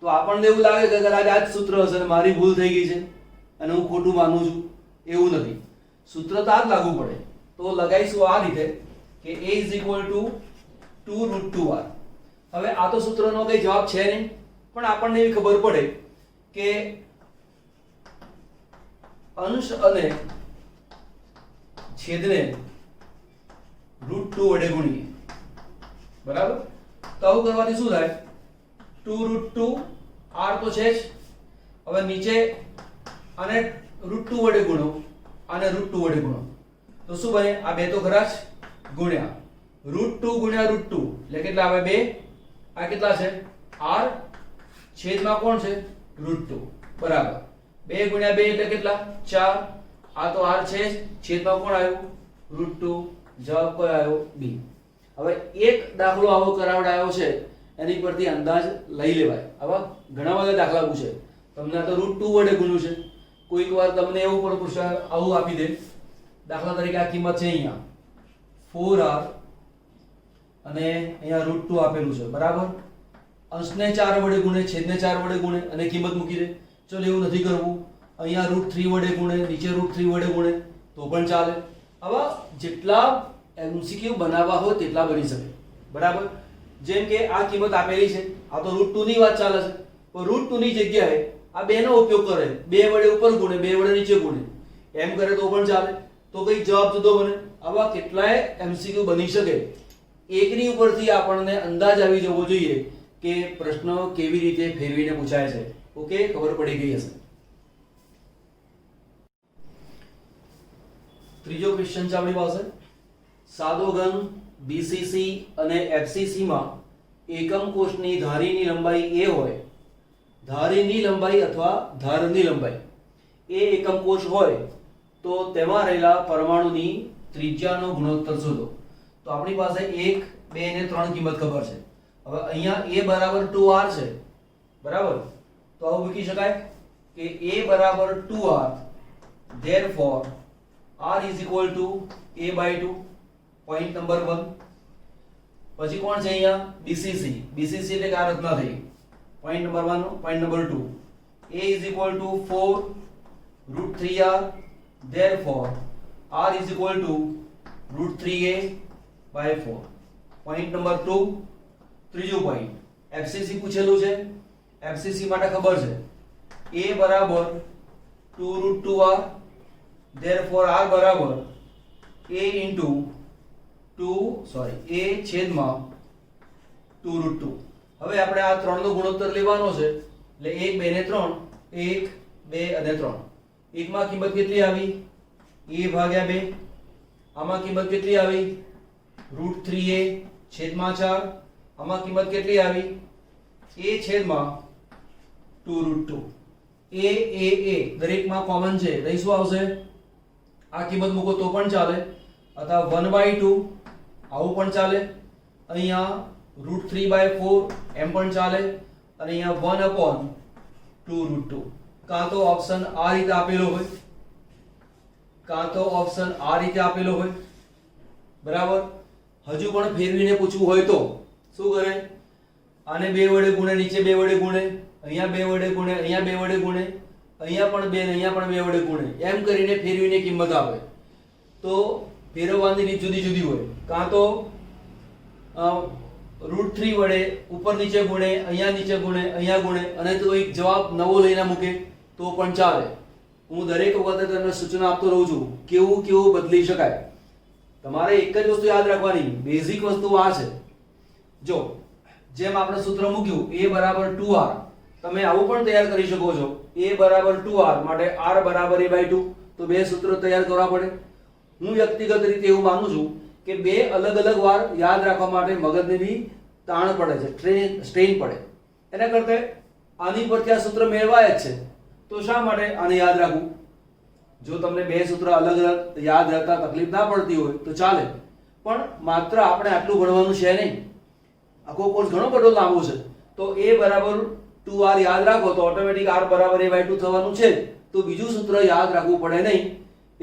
તો આપણને એવું લાગે કે કદાચ આ જ સૂત્ર હશે અને મારી ભૂલ થઈ ગઈ છે અને હું ખોટું માનું છું એવું નથી સૂત્ર તો આ જ લાગુ પડે તો લગાઈશું આ રીતે કે a = 2√2r હવે આ તો સૂત્રનો કઈ જવાબ છે નહીં પણ આપણને એવી ખબર પડે કે અંશ અને છેદને √2 વડે ગુણીએ બરાબર તો આવું કરવાથી શું થાય 2√2 r તો છે જ હવે નીચે આને √2 વડે ગુણો આને √2 વડે ગુણો તો શું બને આ બે તો ખરા જ ગુણ્યા √2 ગુણ્યા √2 એટલે કેટલા આવે 2 આ કેટલા છે r છેદમાં કોણ છે √2 બરાબર 2 ગુણ્યા 2 એટલે કેટલા 4 આ તો r છે છેદમાં કોણ આવ્યું √2 જવાબ કયો આવ્યો b હવે એક દાખલો આવો કરાવડાયો છે એની પરથી અંદાજ લઈ લેવાય. આવા ઘણા બધા દાખલા પૂછે. તમને તો √2 વડે ગુણ્યું છે. કોઈક વાર તમને એવું પણ પૂછે, આવું આપી દે, દાખલા તરીકે આ કિંમત છે અહીંયા 4r અને અહીંયા √2 આપેલું છે, બરાબર. અંશને 4 વડે ગુણે, છેદને 4 વડે ગુણે અને કિંમત મૂકી દે. ચલો એવું નથી કરવું. અહીંયા √3 વડે ગુણે, નીચે √3 વડે ગુણે તો પણ ચાલે. આવા જેટલા MCQ બનાવવા હોય તેટલા બની શકે, બરાબર. જેમ કે આ કિંમત આપેલી છે, આ તો √2 ની વાત ચાલે છે, તો √2 ની જગ્યાએ આ બે નો ઉપયોગ કરે, 2 વડે ઉપર ગુણે, 2 વડે નીચે ગુણે, એમ કરે તો પણ ચાલે. તો કઈ જવાબ જુદો બને. આવા કેટલાય MCQ બની શકે. એકની ઉપરથી આપણને અંદાજ આવી જવો જોઈએ કે પ્રશ્ન કેવી રીતે ફેરવીને પૂછાય છે. ઓકે, ખબર પડી ગઈ હશે. ત્રીજો ક્વેશ્ચન છે આપણી પાસે. સાદો ઘન BCC અને FCC માં એકમ કોષની ધારીની લંબાઈ a હોય, ધારીની લંબાઈ અથવા ધારની લંબાઈ એ એકમ કોષ હોય તો તેમાં રહેલા પરમાણુની ત્રિજ્યાનો ગુણોત્તર શોધો. તો આપણી પાસે 1, 2 અને 3 કિંમત ખબર છે. હવે અહીંયા a બરાબર 2r છે, બરાબર. તો આવું મૂકી શકાય કે a બરાબર 2r, therefore r is equal to a/2. Point number 1. પછી કોણ છે અહીંયા? BCC. BCC એટલે કે આ રચના થઈ. Point number 1. Point number 2, a is equal to 4 √3r, therefore r is equal to √3a/4. Point number 2. ત્રીજો પોઈન્ટ FCC પૂછેલું છે. FCC માટે ખબર છે a બરાબર 2 √2r, therefore r બરાબર a into a છેદમાં 2 √2. હવે આપણે આ 3 નો ગુણોત્તર લેવાનો છે, એટલે 1, 2 ને 3, 1, 2 અને 3. એકમાં કિંમત કેટલી આવી? a ભાગ્યા 2. આમાં કિંમત કેટલી આવી? √3a છેદમાં 4. આમાં કિંમત કેટલી આવી? a છેદમાં 2 √2. a દરેકમાં કોમન છે, તો શું આવશે? આ કિંમત મૂકો તો પણ ચાલે, અથવા 1/2 આવું પણ ચાલે. અહીંયા √3/4 એમ પણ ચાલે, અને અહીંયા 1/2 √2. કાં તો ઓપ્શન આ રીતે આપેલો હોય, કાં તો ઓપ્શન આ રીતે આપેલો હોય, બરાબર. હજુ પણ ફેરવીને પૂછવું હોય તો શું કરે? આને 2 વડે ગુણે, નીચે 2 વડે ગુણે, અહીંયા 2 વડે ગુણે, અહીંયા 2 વડે ગુણે, અહીંયા પણ 2 ને અહીંયા પણ 2 વડે ગુણે, એમ કરીને ફેરવીને કિંમત આપે. તો ફેરવવાની રીત જુદી જુદી હોય. કાં તો √3 વડે ઉપર નીચે ગુણે, અહીંયા નીચે ગુણે, અહીંયા ગુણે, અને તો એક જવાબ નવો લઈને મૂકે તો પણ ચાલે. હું દરેક વખતે તમને સૂચના આપતો રહું છું કેવું કેવું બદલી શકાય. તમારે એક જ વસ્તુ યાદ રાખવાની, બેઝિક વસ્તુ આ છે. જો જેમ આપણે સૂત્ર મૂક્યું a બરાબર 2r, તમે આવું પણ તૈયાર કરી શકો છો. a બરાબર 2r માટે r બરાબર a/2. તો બે સૂત્રો તૈયાર કરવા પડે. હું વ્યક્તિગત રીતે એવું માનું છું કે બે અલગ અલગ વાર યાદ રાખવા માટે મગજને બી તાણ પડે છે, સ્ટ્રેન પડે. એના કરતા આની પરથી આ સૂત્ર મેળવાય જ છે, તો શા માટે આને યાદ રાખવું? જો તમને બે સૂત્ર અલગ અલગ યાદ રહેતા તકલીફ ના પડતી હોય તો ચાલે, પણ માત્ર આપણે આટલું ભણવાનું છે નહીં. આખો કોર્સ ઘણો બધો લાંબો છે. તો a બરાબર 2r યાદ રાખો તો ઓટોમેટિક r બરાબર a/2 થવાનું છે. તો બીજું સૂત્ર યાદ રાખવું પડે નહીં,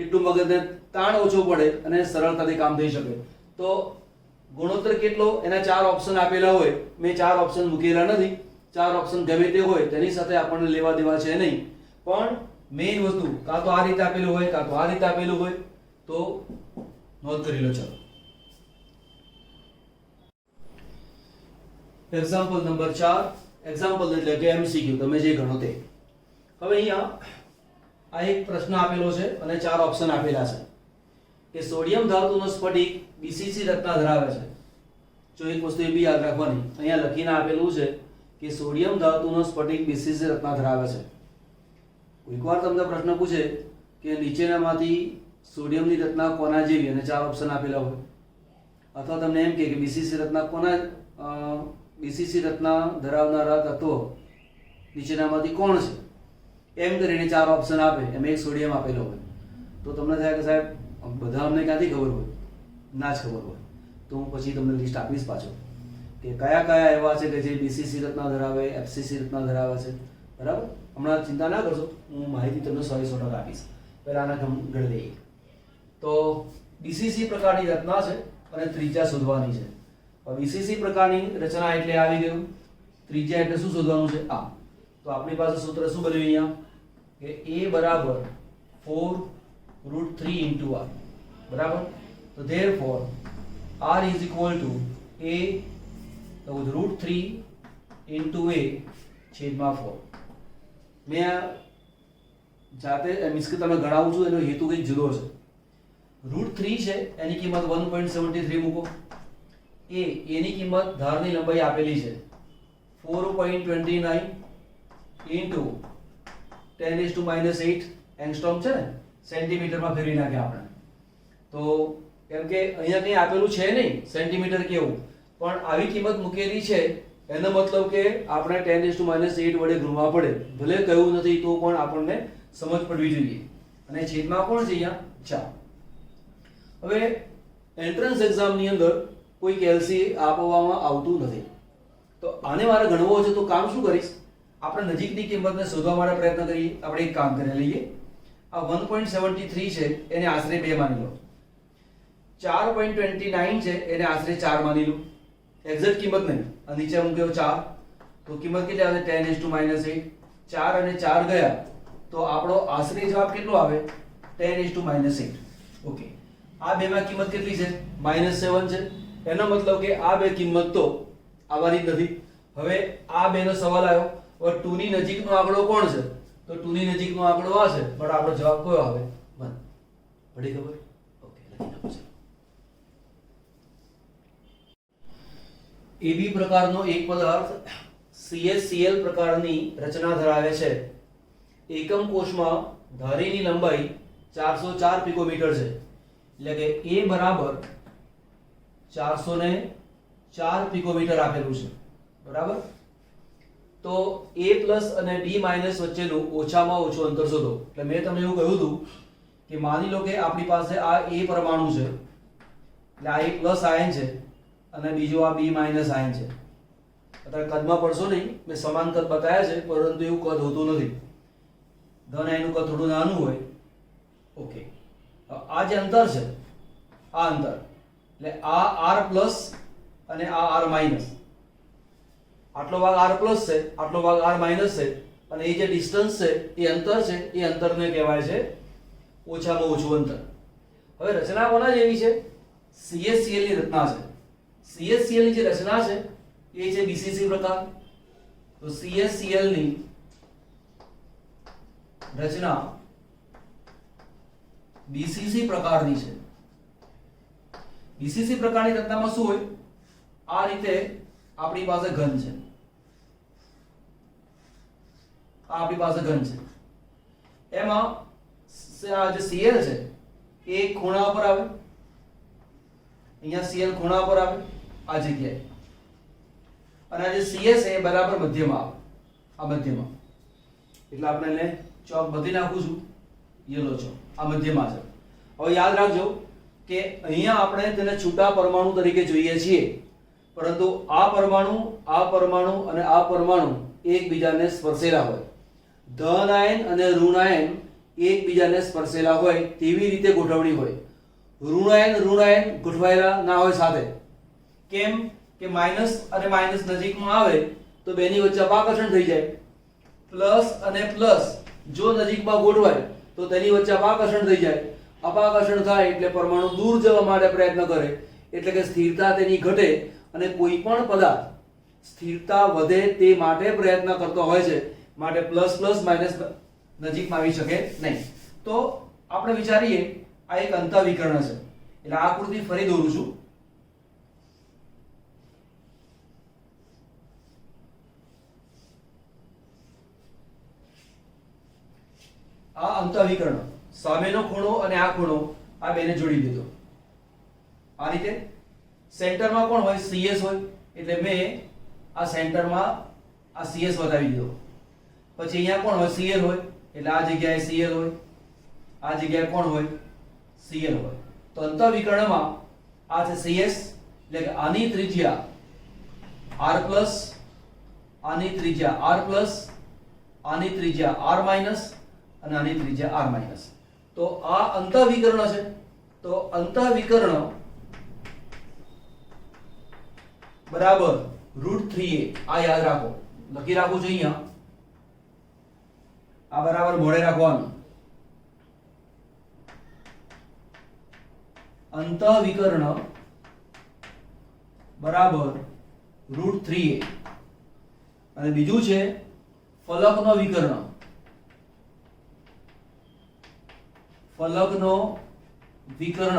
એટલું મગજને તાણ ઓછો પડે અને સરળતાથી કામ થઈ શકે. તો ગુણોત્તર કેટલો? એના 4 ઓપ્શન આપેલા હોય. મેં 4 ઓપ્શન મૂકેલા નથી. 4 ઓપ્શન ગમે તે હોય તેની સાથે આપણને લેવા દેવા છે નહીં, પણ મેઇન વસ્તુ કાં તો આ રીતે આપેલું હોય, કાં તો આ રીતે આપેલું હોય, તો નોંધ કરી લો. ચાલો એક્ઝામ્પલ નંબર 4. એક્ઝામ્પલ એટલે કે MCQ, તમે જે ગણો તે. હવે અહીંયા આ એક પ્રશ્ન આપેલો છે અને 4 ઓપ્શન આપેલા છે કે સોડિયમ ધાતુનો સ્ફટિક BCC રચના ધરાવે છે. જો એક વસ્તુ એ બી યાદ રાખવાની, અહીંયા લખીને આપેલું છે કે સોડિયમ ધાતુનો સ્ફટિક BCC રચના ધરાવે છે. એકવાર તમને પ્રશ્ન પૂછે કે નીચેનામાંથી સોડિયમની રચના કોના જેવી, અને 4 ઓપ્શન આપેલા હોય, અથવા તમને એમ કે BCC રચના કોના BCC રચના ધરાવનારા તત્વો નીચેનામાંથી કોણ છે, એમ કરીને 4 ઓપ્શન આપે, એમાં એક સોડિયમ આપેલો હોય. તો તમને થાય કે સાહેબ બધા અમને ક્યાંથી ખબર હોય? ના જ ખબર હોય. તો હું પછી તમને લિસ્ટ આપીશ પાછો કે કયા કયા એવા છે કે જે બીસીસી રચના ધરાવે, એફસીસી રચના ધરાવે છે. બરાબર, હમણાં ચિંતા ના કરશો, હું માહિતી તમને 100% આપીશ. પહેલા આના ગણી લઈએ. તો બીસીસી પ્રકારની રચના છે અને ત્રિજ્યા શોધવાની છે. બીસીસી પ્રકારની રચના એટલે આવી ગયું, ત્રિજ્યા એટલે શું શોધવાનું છે? આ. તો આપણી પાસે સૂત્ર શું બન્યું અહીંયા કે a બરાબર 4√3 into r. બરાબર, તો therefore r is equal to a √3 into a છેદમાં 4. મેં જાતે મીન્સ કે તમે ગણાવું છું એનો હેતુ કંઈક જુદો છે. √3 છે એની કિંમત 1.73 મૂકો. એની કિંમત ધારની લંબાઈ આપેલી છે 4.29 into 10⁻⁸ એંગસ્ટ્રોમ છે ને, સેન્ટીમીટરમાં ફેરવી નાખે આપણે. તો કેમ કે અહીંયા કંઈ આપેલું છે નહીં સેન્ટીમીટર કેવું, પણ આવી કિંમત મૂકેલી છે એનો મતલબ કે આપણે 10⁻⁸ વડે ગુણવા પડે. ભલે કહ્યું નથી તો પણ આપણને સમજ પડવી જોઈએ. અને છેદમાં કોણ છે અહીંયા? 4. હવે એન્ટ્રન્સ એક્ઝામની અંદર કોઈ કેલ્સી આપવામાં આવતું નથી, તો આને મારે ગણવો છે તો કામ શું કરીશ? આપણે નજીકની કિંમતને શોધવા માટે પ્રયત્ન કરીએ. આપણે એક કામ કરી લઈએ, આ 1.73 છે એને આશરે 2 માની લો, 4.29 છે એને આશરે 4 માની લો. એક્ઝેક્ટ કિંમત નહીં, આ નીચે મૂક્યો 4, તો કિંમત કેટલી આવે? 10⁻⁸. 4 અને 4 ગયા તો આપણો આશરે જવાબ કેટલો આવે? 10⁻⁸. ઓકે, આ બેમાં કિંમત કેટલી છે? -7 છે. એનો મતલબ કે આ બે કિંમત તો આવવાની જ નથી. હવે આ બેનો સવાલ આવ્યો, હવે 2 ની નજીકનો આંકડો કોણ છે? તો 2 ની નજીકનો આંકડો આ છે, પણ આપણો જવાબ કયો આવે? 1. પડી ખબર? ઓકે, લખી નાખો. AB પ્રકારનો એક પદાર્થ CaCl પ્રકારની રચના ધરાવે છે. એકમ કોષમાં ધારીની લંબાઈ 404 પિકોમીટર છે. એટલે કે A બરાબર 404 પિકોમીટર આપેલું છે. બરાબર, તો A પ્લસ અને B માઇનસ વચ્ચેનું ઓછામાં ઓછું અંતર શોધો. એટલે મેં તમને એવું કહ્યું હતું કે માની લો કે આપણી પાસે આ A પરમાણુ છે, એટલે આ A પ્લસ આયન છે અને બીજો આ B માઇનસ આયન છે. અત્યારે કદમાં પડશો નહીં, મેં સમાન કદ બતાવ્યા છે, પરંતુ એવું કદ હોતું નથી. ધન આયનનું કદ થોડું નાનું હોય. ઓકે, આ જે અંતર છે, આ અંતર એટલે આ R પ્લસ અને આ R માઇનસ, આટલો ભાગ R પ્લસ છે, આટલો ભાગ R માઇનસ છે, અને એ જે ડિસ્ટન્સ છે, એ અંતર છે, એ અંતરને કહેવાય છે ઓછામાં ઓછું અંતર. હવે રચના કોના જેવી છે? CaCl ની રચના છે. CaCl ની જે રચના છે એ છે BCC પ્રકાર. તો CaCl ની રચના BCC પ્રકારની છે. BCC પ્રકારની રચનામાં શું હોય? આ રીતે આપણી પાસે ઘન છે, આ આપણી પાસે ઘન છે. એમાં આ જે Cl છે એ ખૂણા પર આવે, અહીંયા Cl ખૂણા પર આવે આ જગ્યાએ, અને આ જે Cs છે એ બરાબર મધ્યમાં આવે, આ મધ્યમાં. એટલે આપણે એને ચોક બધી નાખું છું, યલો ચોક આ મધ્યમાં છે. હવે યાદ રાખજો કે અહીંયા આપણે તેને છૂટા પરમાણુ તરીકે જોઈએ છીએ, પરંતુ આ પરમાણુ અને આ પરમાણુ એકબીજાને સ્પર્શેલા હોય. ધન આયન અને ઋણ આયન એકબીજાને સ્પર્શેલા હોય તેવી રીતે ગોઠવણી હોય. ઋણ આયન ગોઠવાયેલા ના હોય સાથે. કેમ કે માઇનસ અને માઇનસ નજીકમાં આવે તો બેની વચ્ચે અપાકર્ષણ થઈ જાય. પ્લસ અને પ્લસ જો નજીકમાં ગોઠવાય તો તેની વચ્ચે અપાકર્ષણ થઈ જાય. અપાકર્ષણ થાય એટલે પરમાણુ દૂર જવા માટે પ્રયત્ન કરે, એટલે કે સ્થિરતા તેની ઘટે, અને કોઈ પણ પદાર્થ સ્થિરતા વધે તે માટે પ્રયત્ન કરતો હોય છે. માટે પ્લસ પ્લસ માઇનસ નજીકમાં આવી શકે નહીં. તો આપણે વિચારીએ આ એક અંતઃવિકર્ણ છે. એટલે આ આકૃતિ ફરી દોરું છું. આ અંતઃવિકર્ણ, સામેનો ખૂણો અને આ ખૂણો, આ બેને જોડી દીધો આ રીતે. સેન્ટરમાં કોણ હોય? CS હોય. એટલે મેં આ સેન્ટરમાં આ CS બતાવી દીધો. પછી અહીંયા કોણ હોય? Cl હોય. એટલે આ જગ્યાએ Cl હોય, આ જગ્યાએ કોણ હોય? Cl હોય. તો અંતઃવિકર્ણમાં આ છે CS એટલે કે આની ત્રિજ્યા r પ્લસ, આની ત્રિજ્યા r પ્લસ, આની ત્રિજ્યા r માઇનસ અને આની ત્રિજ્યા r માઇનસ. તો આ અંતઃવિકર્ણ છે. તો અંતઃવિકર્ણ બરાબર √3a. આ યાદ રાખો, લખી રાખું છું અહીંયા. આ બરાબર મોઢે રાખવાનું. અંતઃવિકર્ણ બરાબર √3a. અને બીજું છે ફલકનો વિકર્ણ. ફલકનો વિકર્ણ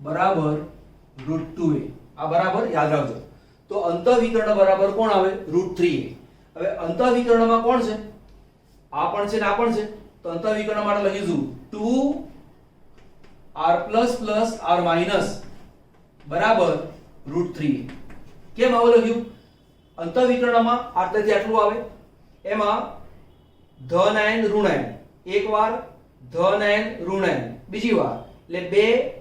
બરાબર √2a. આ બરાબર યાદ રાખજો. તો અંતઃવિકર્ણ બરાબર કોણ આવે? √3a. હવે અંતઃવિકર્ણમાં કોણ છે? આ પણ છે ને આ પણ છે. તો અંતઃવિકર્ણ માટે લખીશું 2r plus plus r minus બરાબર √3a. કેમ આવું લખ્યું? અંતઃવિકર્ણમાં આટલેથી આટલું આવે, એમાં ધન આયન ઋણ આયન, એક વાર ધન આયન ઋણ આયન, બીજી વાર એટલે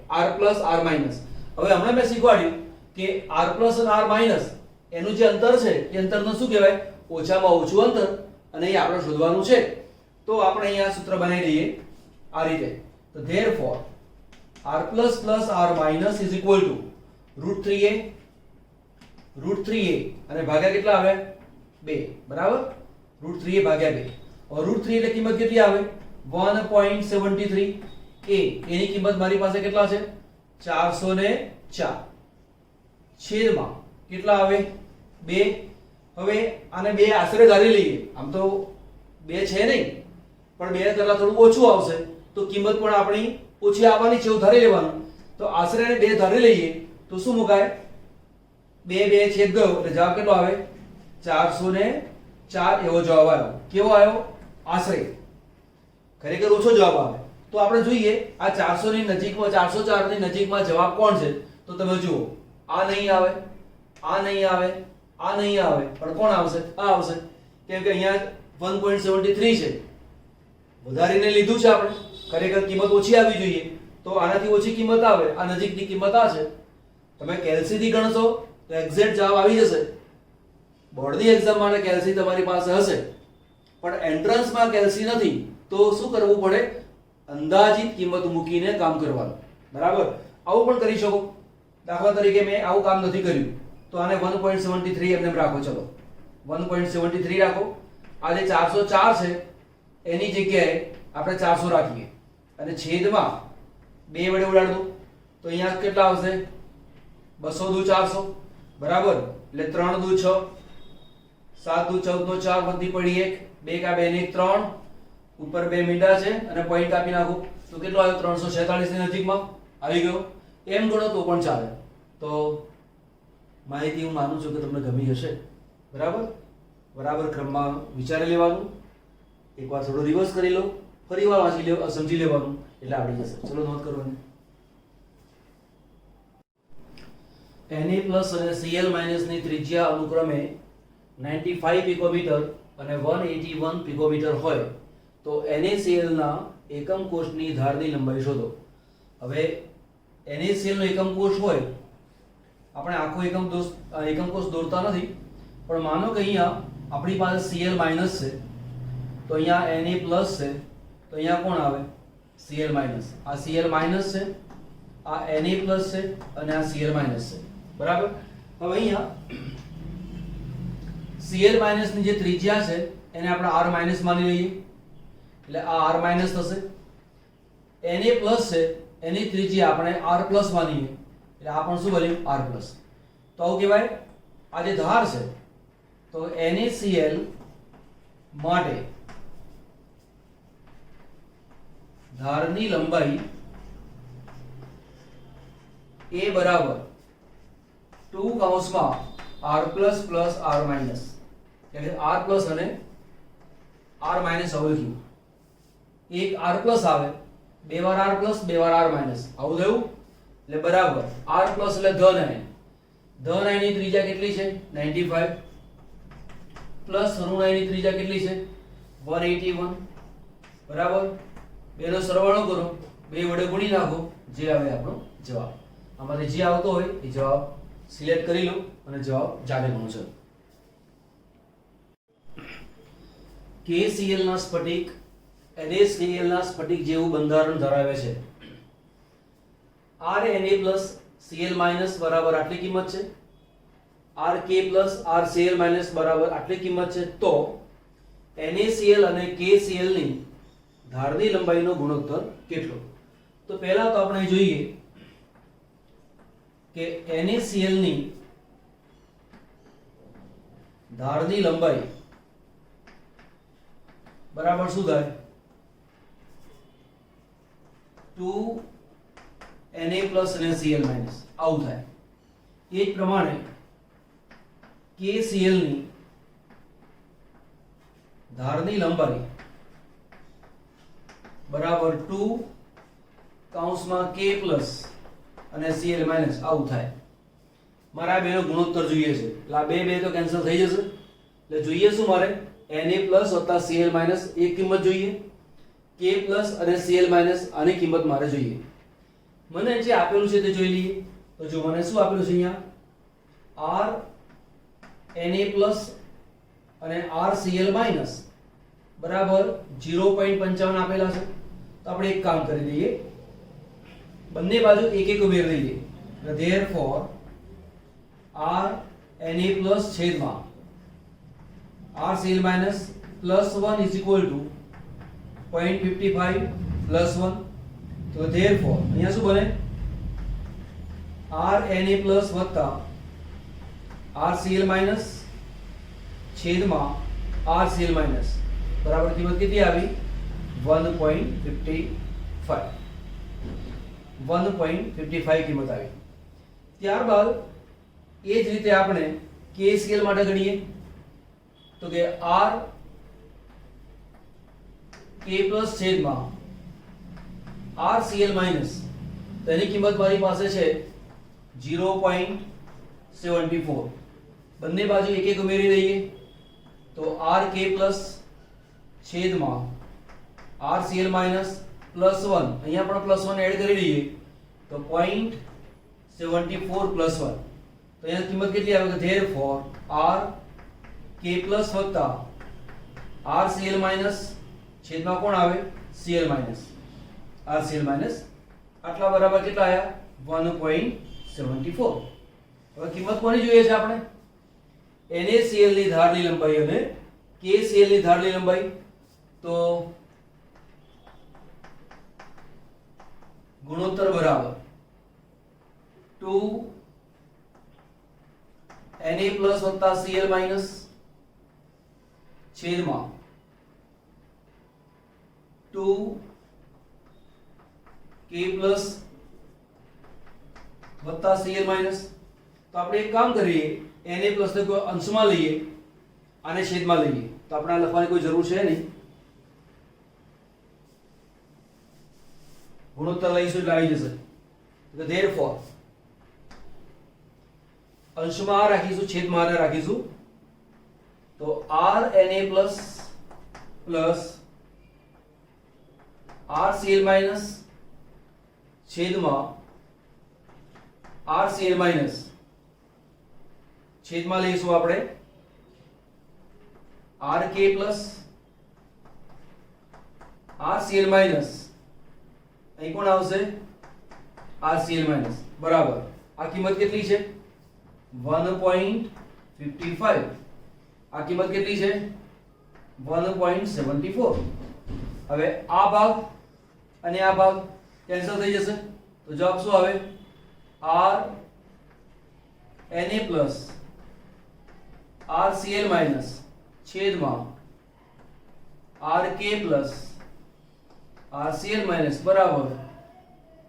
2r પ્લસ r માઇનસ. હવે હમણાં મેં શીખવાડ્યું કે r પ્લસ અને r માઇનસ એનું જે અંતર છે એ અંતરને શું કહેવાય? ઓછામાં ઓછું અંતર. અને એ આપણે શોધવાનું છે. તો આપણે અહીંયા સૂત્ર બનાવી દઈએ આ રીતે. તો therefore r plus plus r minus is equal to √3a અને ભાગ્યા કેટલા આવે? 2. બરાબર, √3a ભાગ્યા 2. હવે √3 એટલે કિંમત કેટલી આવે? 1.73. એની કિંમત મારી પાસે કેટલા છે? 404. છેદમાં કેટલા આવે? 2. હવે આને 2 આશરે ધારી લઈએ. આમ તો 2 છે નહીં, પણ 2 કરતા થોડું ઓછું આવશે, તો કિંમત પણ આપણી ઓછી આવવાની છે એવું ધારી લેવાનું. તો આશરે 2 ધારી લઈએ તો શું મુકાય? 2 છેદ ગયો એટલે જવાબ કેટલો આવે? 404 એવો જવાબ આવ્યો. કેવો આવ્યો? આશરે. ખરેખર ઓછો જવાબ આવે. તો આપણે જોઈએ આ 400 ની નજીકમાં, 404 ની નજીકમાં જવાબ કોણ છે? તો તમે જુઓ, આ નહીં આવે, આ નહીં આવે, આ નહીં આવે, પણ કોણ આવશે? આ આવશે. કેમ કે અહીંયા 1.73 છે, વધારીને લીધું છે આપણે. ખરેખર કિંમત ઓછી આવી જોઈએ, તો આનાથી ઓછી કિંમત આવે. આ નજીકની કિંમત આ છે. તમે કેલ્સી થી ગણશો તો એક્ઝેક્ટ જવાબ આવી જશે. બોર્ડની એક્ઝામ માટે કેલ્સી તમારી પાસે હશે, પણ એન્ટ્રન્સમાં કેલ્સી નથી. તો શું કરવું પડે? અંદાજિત કિંમત મૂકીને કામ કરવાનું. બરાબર, આવું પણ કરી શકો. દાખલા તરીકે મેં આવું કામ નથી કર્યું, તો આને 1.73 એમને રાખો. ચલો 1.73 રાખો. આ જે 404 છે એની જગ્યાએ આપણે 400 રાખીએ અને છેદમાં 2 વડે ઉડાડ દો. તો અહીંયા કેટલા આવશે? 200 દુ 400. બરાબર, એટલે 3 દુ 6, 7 દુ 14 નો 4 વધી પડી 1, 2 કા 2 ને 3, ઉપર 2 મીંડા છે અને પોઈન્ટ કાપી નાખો. તો કેટલો આવ્યો? 346 ની નજીકમાં આવી ગયો. એમ ગણો તો પણ ચાલે. તો માહિતી હું માનું છું કે તમને ગમી હશે. બરાબર, બરાબર ક્રમમાં વિચારી લેવાનું. એકવાર થોડો રિવર્સ કરી લો, ફરીવાર વાંચી લે, સમજી લેવાનું, એટલે આવડી જશે. ચલો નોંધ કરવાની. Na પ્લસ અને Cl માઇનસ ની ત્રિજ્યા અનુક્રમે 95 પિકોમીટર અને 181 પિકોમીટર હોય તો NaCl ના એકમ કોષની ધારની લંબાઈ શોધો. હવે NaCl નો એકમ કોષ હોય, આપણે આખો એકમ કોષ દોરતા નથી, પણ માનો કે અહીંયા આપણી પાસે Cl માઇનસ છે, તો અહીંયા Na પ્લસ છે, તો અહીંયા કોણ આવે? Cl minus. આ Cl માઇનસ છે, આ Na પ્લસ છે અને આ Cl માઇનસ છે. બરાબર, હવે અહીંયા Cl માઇનસ ની જે ત્રિજ્યા છે એને આપણે r માઇનસ માની લઈએ, એટલે આ r માઇનસ થશે. Na પ્લસ છે, એની ત્રિજ્યા આપણે r પ્લસ માનીએ, એટલે આ પણ શું બન્યું? r plus. તો આવું કહેવાય. આ જે ધાર છે તો NaCl માટે ધારની લંબાઈ a બરાબર 2 કૌંસમાં r plus plus r minus, એટલે r પ્લસ અને r માઇનસ અવલખ્યું. એક r પ્લસ આવે, 2 વાર r પ્લસ 2 વાર r માઇનસ, આવું થયું. એટલે બરાબર r પ્લસ એટલે ધન આયન. ધન આયનની ત્રિજ્યા કેટલી છે? 95 પ્લસ ઋણ આયનની ત્રિજ્યા કેટલી છે? 181. બરાબર, બેનો સરવાળો કરો, 2 વડે ગુણી નાખો, જે આવે આપણો જવાબ. આમાંથી જે આવતો હોય એ જવાબ સિલેક્ટ કરી લો અને જવાબ જાતે ગણો છો. KCl ના સ્ફટિક NaCl ના સ્ફટિક જેવું બંધારણ ધરાવે છે. RNaCl બરાબર આટલી કિંમત છે, RK RCl બરાબર આટલી કિંમત છે. તો NaCl અને KCl ની ધારની લંબાઈનો ગુણોત્તર કેટલો? તો પહેલા તો આપણે જોઈએ કે NaCl ની ધારની લંબાઈ બરાબર શું થાય? 2Na અને Cl આવું થાય. એ જ પ્રમાણે KCl ની ધારની લંબાઈ બરાબર 2 કૌંસમાં K પ્લસ અને Cl માઇનસ આવું થાય. મારે આ બેનો ગુણોત્તર જોઈએ છે એટલે આ બે તો કેન્સલ થઈ જશે. એટલે જોઈએ શું મારે? Na પ્લસ વત્તા Cl માઇનસ એક કિંમત જોઈએ, K પ્લસ અને Cl માઇનસ આની કિંમત મારે જોઈએ. મને જે આપેલું છે તે જોઈ લઈએ. તો જો મને શું આપેલું છે અહીંયા? R Na પ્લસ અને RCl માઇનસ બરાબર 0.55 આપેલા છે. તો આપણે એક કામ કરી દઈએ, બંને બાજુ એક એક ઉમેરી દઈએ. Therefore R Na પ્લસ છેદમાં RCl minus plus 1 is equal to 0.55 plus 1. તો therefore અહીંયા શું બને? RNa પ્લસ વત્તા RCl માઇનસ છેદમાં RCl માઇનસ બરાબર કિંમત કેટલી આવી? 1.55 કિંમત આવી. ત્યારબાદ એ જ રીતે આપણે KCl માટે ગણીએ તો કે R K પ્લસ છેદમાં RCl માઇનસ તેની કિંમત મારી પાસે છે 0.74. બંને બાજુ એક એક ઉમેરી દઈએ તો RK પ્લસ છેદમાં RCl માઇનસ પ્લસ 1, અહીંયા પણ પ્લસ 1 એડ કરી દઈએ તો 0.74 પ્લસ 1. તો અહીંયા કિંમત કેટલી આવે? therefore R K પ્લસ વત્તા RCl માઇનસ છેદમાં કોણ આવે? Cl માઇનસ RCl માઇનસ આટલા બરાબર કેટલા આયા? 1.74. હવે કિંમત કોની જોઈએ છે આપણે? NaCl ની ધારની લંબાઈ અને KCl ની ધારની લંબાઈ. તો ગુણોત્તર બરાબર 2Na પ્લસ વત્તા Cl માઇનસ છેદમાં 2K પ્લસ વત્તા Cl માઇનસ. તો આપણે એક કામ કરીએ, Na પ્લસ ને કોઈ અંશમાં લઈએ આને છેદમાં લઈએ તો આપણે આ લખવાની કોઈ જરૂર છે નહીં. ગુણોત્તર લઈશું એટલે આવી જશે. તો therefore અંશમાં આ રાખીશું, છેદમાં આ રાખીશું. તો RNa પ્લસ RCl માઇનસ છેદમાં RCl માઇનસ છેદમાં લઈશું આપણે RK પ્લસ RCl માઇનસ અહીં કોણ આવશે? RCl માઇનસ બરાબર આ કિંમત કેટલી છે? 1.55. આ કિંમત કેટલી છે? 1.74. હવે આ ભાગ અને આ ભાગ કેન્સલ થઈ જશે તો જવાબ શું આવે? R Na plus RCl minus છેદમાં RK પ્લસ RCl માઇનસ બરાબર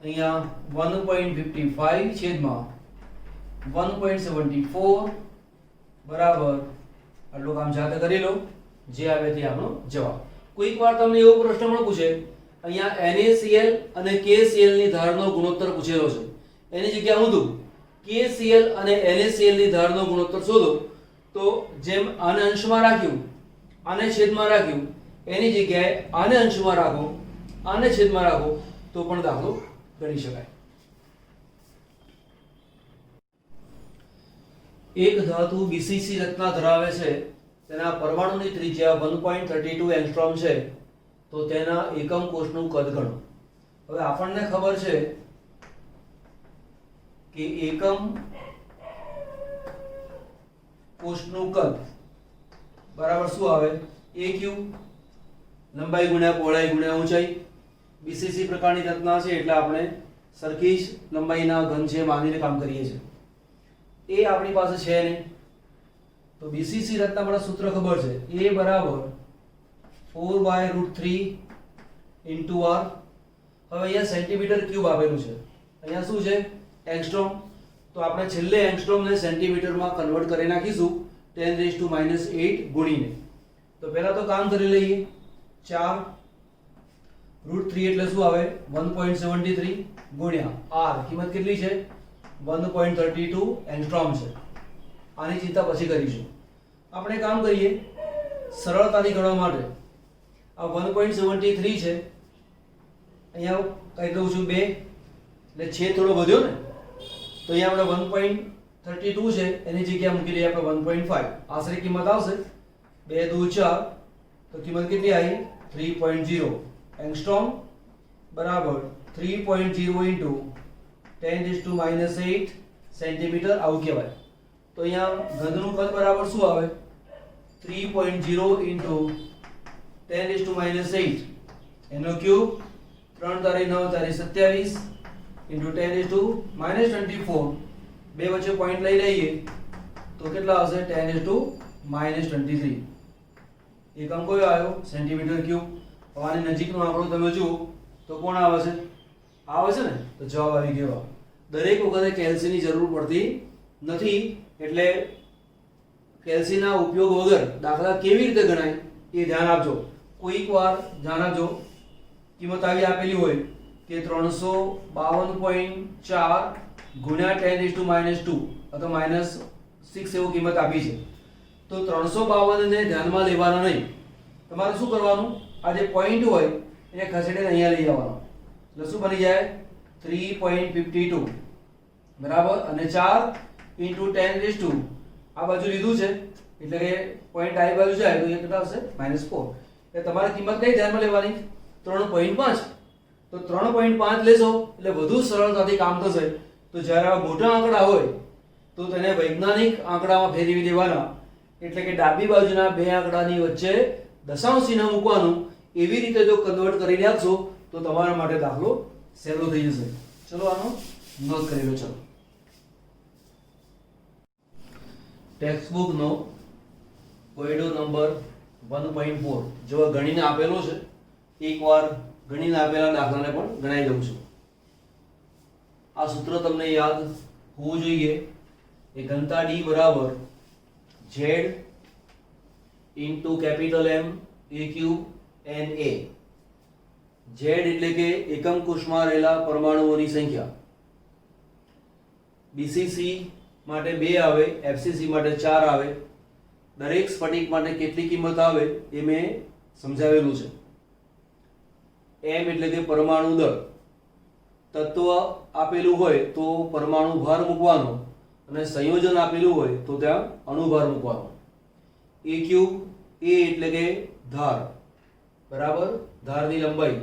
અહીંયા 1.55 છેદમાં 1.74 બરાબર આટલું કામ જાતે કરી લો. જે આવે તે આપણો જવાબ. કોઈક વાર તમને એવો પ્રશ્ન પણ પૂછે, અહીંયા NaCl અને KCl ની ધારનો ગુણોત્તર પૂછેલો છે. એની જગ્યાએ હું દઉં KCl અને NaCl ની ધારનો ગુણોત્તર શોધો. તો જેમ આને અંશમાં રાખ્યું, આને છેદમાં રાખ્યું, એની જગ્યાએ આને અંશમાં રાખો, આને છેદમાં રાખો તો પણ દાખલો ગણી શકાય. એક ધાતુ બીસીસી રચના ધરાવે છે, તેના પરમાણુની ત્રિજ્યા 1.32 એંગસ્ટ્રોમ છે, તો તેના એકમ કોષનું કદ ગણો. હવે આપણને ખબર છે કે એકમ કોષનું કદ બરાબર શું આવે? a ક્યુબ, લંબાઈ ગુણ્યા પહોળાઈ ગુણ્યા ઊંચાઈ. બીસીસી પ્રકારની રચના છે એટલે આપણે સરખી જ લંબાઈના ઘન છે માનીને કામ કરીએ છીએ. એ આપણી પાસે છે નહીં, તો બીસીસી રચના માટે સૂત્ર ખબર છે, a બરાબર 4/√3 * r. હવે અહીંયા સેન્ટીમીટર ક્યુબ આપેલું છે, અહીંયા શું છે? એંગસ્ટ્રોમ. તો આપણે છેલ્લે એંગસ્ટ્રોમને સેન્ટીમીટરમાં કન્વર્ટ કરી નાખીશું 10⁻⁸ ગુણીને. તો પહેલા તો કામ કરી લઈએ. 4√3 એટલે શું આવે? 1.73 ગુણ્યા r, કિંમત કેટલી છે? 1.32 એંગસ્ટ્રોમ છે. આની ચિંતા પછી કરીશું. આપણે કામ કરીએ સરળતાથી ગણવા માટે. આ 1.73 છે, અહીંયા કહી દઉં છું 2, એટલે છેદ થોડો વધ્યો ને, તો અહીંયા આપણે 1.32 છે એની જગ્યાએ મૂકી દઈએ આપણે 1.5. આશરે કિંમત આવશે 2 દુ 4, તો કિંમત કેટલી આવી? 3.0 એંગસ્ટ્રોમ બરાબર 3.0 * 10⁻⁸ સેન્ટીમીટર આવું કહેવાય. તો અહીંયા ઘનનું કદ બરાબર શું આવે? 3.0 * 10⁻⁸ એનો ક્યુબ 3 તારી 9 તારી 27 * 10⁻24. બે વચ્ચે પોઈન્ટ લઈ લઈએ તો કેટલા આવશે? 10⁻23. એકમ કયો આવ્યો? Centimetre cube. આની નજીકનો આંકડો તમે જુઓ તો કોણ આવે છે? આવે છે ને, તો જવાબ આવી ગયો. દરેક વખતે કેલ્સીની જરૂર પડતી નથી, એટલે કેલ્સીના ઉપયોગ વગર દાખલા કેવી રીતે ગણાય એ ધ્યાન આપજો. કોઈક વાર ધ્યાન આપજો, કિંમત આવી આપેલી હોય કે 352.4 ગુણ્યા 10⁻² અથવા -6 એવું કિંમત આપી છે, તો 352 ને ધ્યાનમાં લેવાના નહીં. તમારે શું કરવાનું? આ જે પોઈન્ટ હોય એને ખસેડીને અહીંયા લઈ જવાનો, એટલે શું બની જાય? 3.52 બરાબર. અને 4 * 10⁻², આ બાજુ લીધું છે એટલે કે પોઈન્ટ આ બાજુ જાય તો એ કેટલા આવશે? -4. એટલે તમારે કિંમત કઈ ધ્યાનમાં લેવાની? 3.5. તો 3.5 લેશો એટલે વધુ સરળતાથી કામ થશે. તો જ્યારે આ મોટા આંકડા હોય તો તેને વૈજ્ઞાનિક આંકડામાં ફેરવી દેવાના, એટલે કે ડાબી બાજુના બે આંકડાની વચ્ચે દશાંશ ચિહ્ન મૂકવાનું. એવી રીતે જો કન્વર્ટ કરી નાખશો તો તમારા માટે દાખલો સહેલો થઈ જશે. ચલો આનો નોંધ કરી લો. ચલો ટેક્સ્ટ બુક નો કોયડો નંબર 1.4 જો ગણીને આપેલો છે, એકવાર ગણીને આપેલા દાખલાને પણ ગણાઈ દઉં છું. આ સૂત્ર તમને યાદ હોવું જોઈએ. એ ઘનતા D બરાબર Z into capital M A³ NA. Z એટલે કે એકમ કોષમાં રહેલા પરમાણુઓની સંખ્યા. BCC માટે 2 આવે, FCC માટે 4 આવે. દરેક સ્ફટિક માટે કેટલી કિંમત આવે એ મેં સમજાવેલું છે. M એટલે કે પરમાણુ દળ. તત્વ આપેલું હોય તો પરમાણુ ભાર મૂકવાનો, અને સંયોજન આપેલું હોય તો ત્યાં અણુભાર મૂકવાનો. A³ A એટલે કે ધાર બરાબર, ધારની લંબાઈ,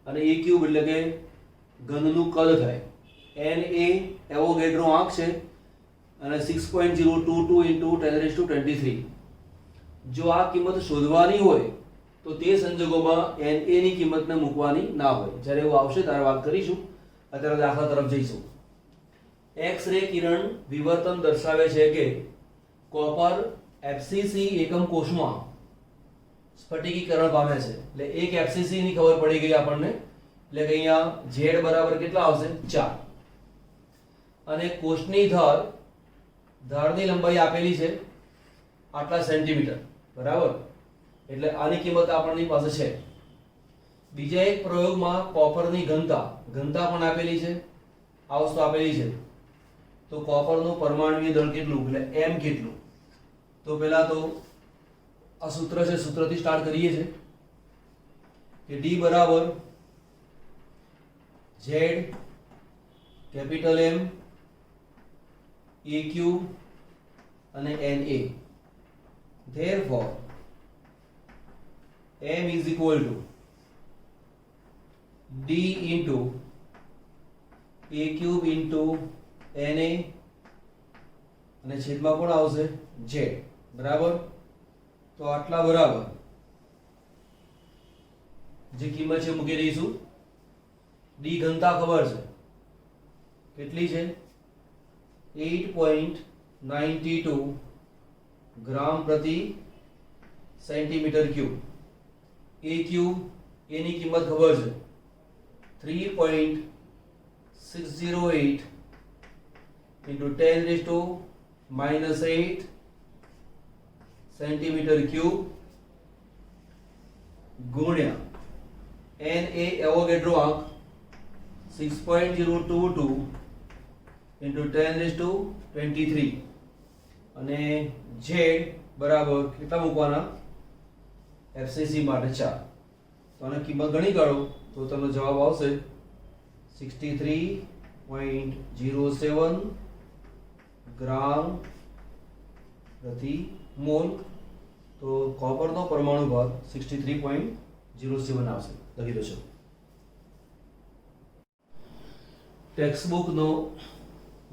અને A³ એટલે કે ઘનનું કદ થાય. Na એવોગેડ્રો આંક છે અને 6.022 × 10⁻23. જો આ કિંમત શોધવાની હોય તો તે સંજોગોમાં Na ની કિંમતને મૂકવાની ના હોય. જ્યારે એવું આવશે ત્યારે વાત કરીશું. અત્યારે દાખલા તરફ જઈશું. એક્સ-રે કિરણ વિવર્તન દર્શાવે છે કે કોપર FCC એકમ કોષમાં સ્ફટિકીકરણ પામે છે. એટલે એક FCC ની ખબર પડી ગઈ આપણને, એટલે કે અહીંયા Z બરાબર કેટલા આવશે? 4. અને કોષની ધારની લંબાઈ આપેલી છે આટલા સેન્ટીમીટર બરાબર, એટલે આની કિંમત આપણી પાસે છે. બીજા એક પ્રયોગમાં કોપરની ઘનતા પણ આપેલી છે, આ વસ્તુ આપેલી છે. તો કોપરનું પરમાણુય દળ કેટલું, એટલે M કેટલું? તો પહેલા તો આ સૂત્ર છે, સૂત્રથી સ્ટાર્ટ કરીએ છીએ કે D બરાબર Z કેપિટલ M A³ અને Na. Therefore m is equal to d into a cube into Na અને છેદમાં કોણ આવશે z, બરાબર. તો આટલા બરાબર જે કિંમત છે મૂકી દઈશું. ડી ઘનતા ખબર છે કેટલી છે 8.92 ગ્રામ પ્રતિ સેન્ટીમીટર ક્યુબ. એ ક્યુબ એની કિંમત ખબર છે 3.608 into 10⁻⁻8 સેન્ટીમીટર ક્યુબ ગુણ્યા Na એવોગેડ્રો આંક 6.022 into 10⁻23 અને z બરાબર કેટલા મૂકવાના FCC માટે 4. તો આની કિંમત ગણી કાઢો તો તમને જવાબ આવશે 63.07 ગ્રામ પ્રતિ મોલ. તો કોપરનો પરમાણુ ભાર 63.07 આવશે. લખી દો છો. ટેક્સ્ટબુકનો